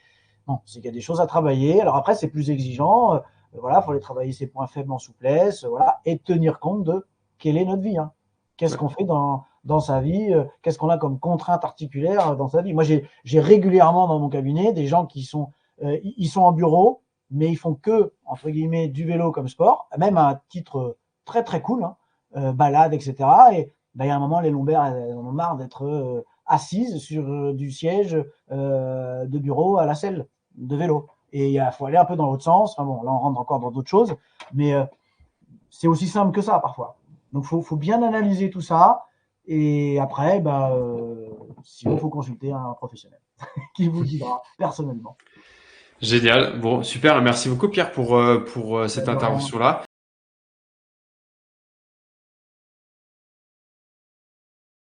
non, c'est qu'il y a des choses à travailler. Alors après, c'est plus exigeant. Voilà, il faut aller travailler ses points faibles en souplesse, voilà, et tenir compte de quelle est notre vie. Hein. Qu'est-ce Ouais. qu'on fait dans sa vie, qu'est-ce qu'on a comme contrainte articulaire dans sa vie. Moi, j'ai régulièrement dans mon cabinet des gens qui sont, ils sont en bureau, mais ils font que, entre guillemets, du vélo comme sport, même à un titre très très cool, hein, balade, etc. Et ben, il y a un moment, les lombaires, elles en ont marre d'être assises sur du siège de bureau à la selle de vélo. Et il faut aller un peu dans l'autre sens. Enfin bon, là, on rentre encore dans d'autres choses, mais c'est aussi simple que ça parfois. Donc, faut bien analyser tout ça. Et après, bah, sinon, il faut consulter un professionnel qui vous guidera personnellement. Génial. Bon, super. Merci beaucoup, Pierre, pour cette De rien. intervention-là.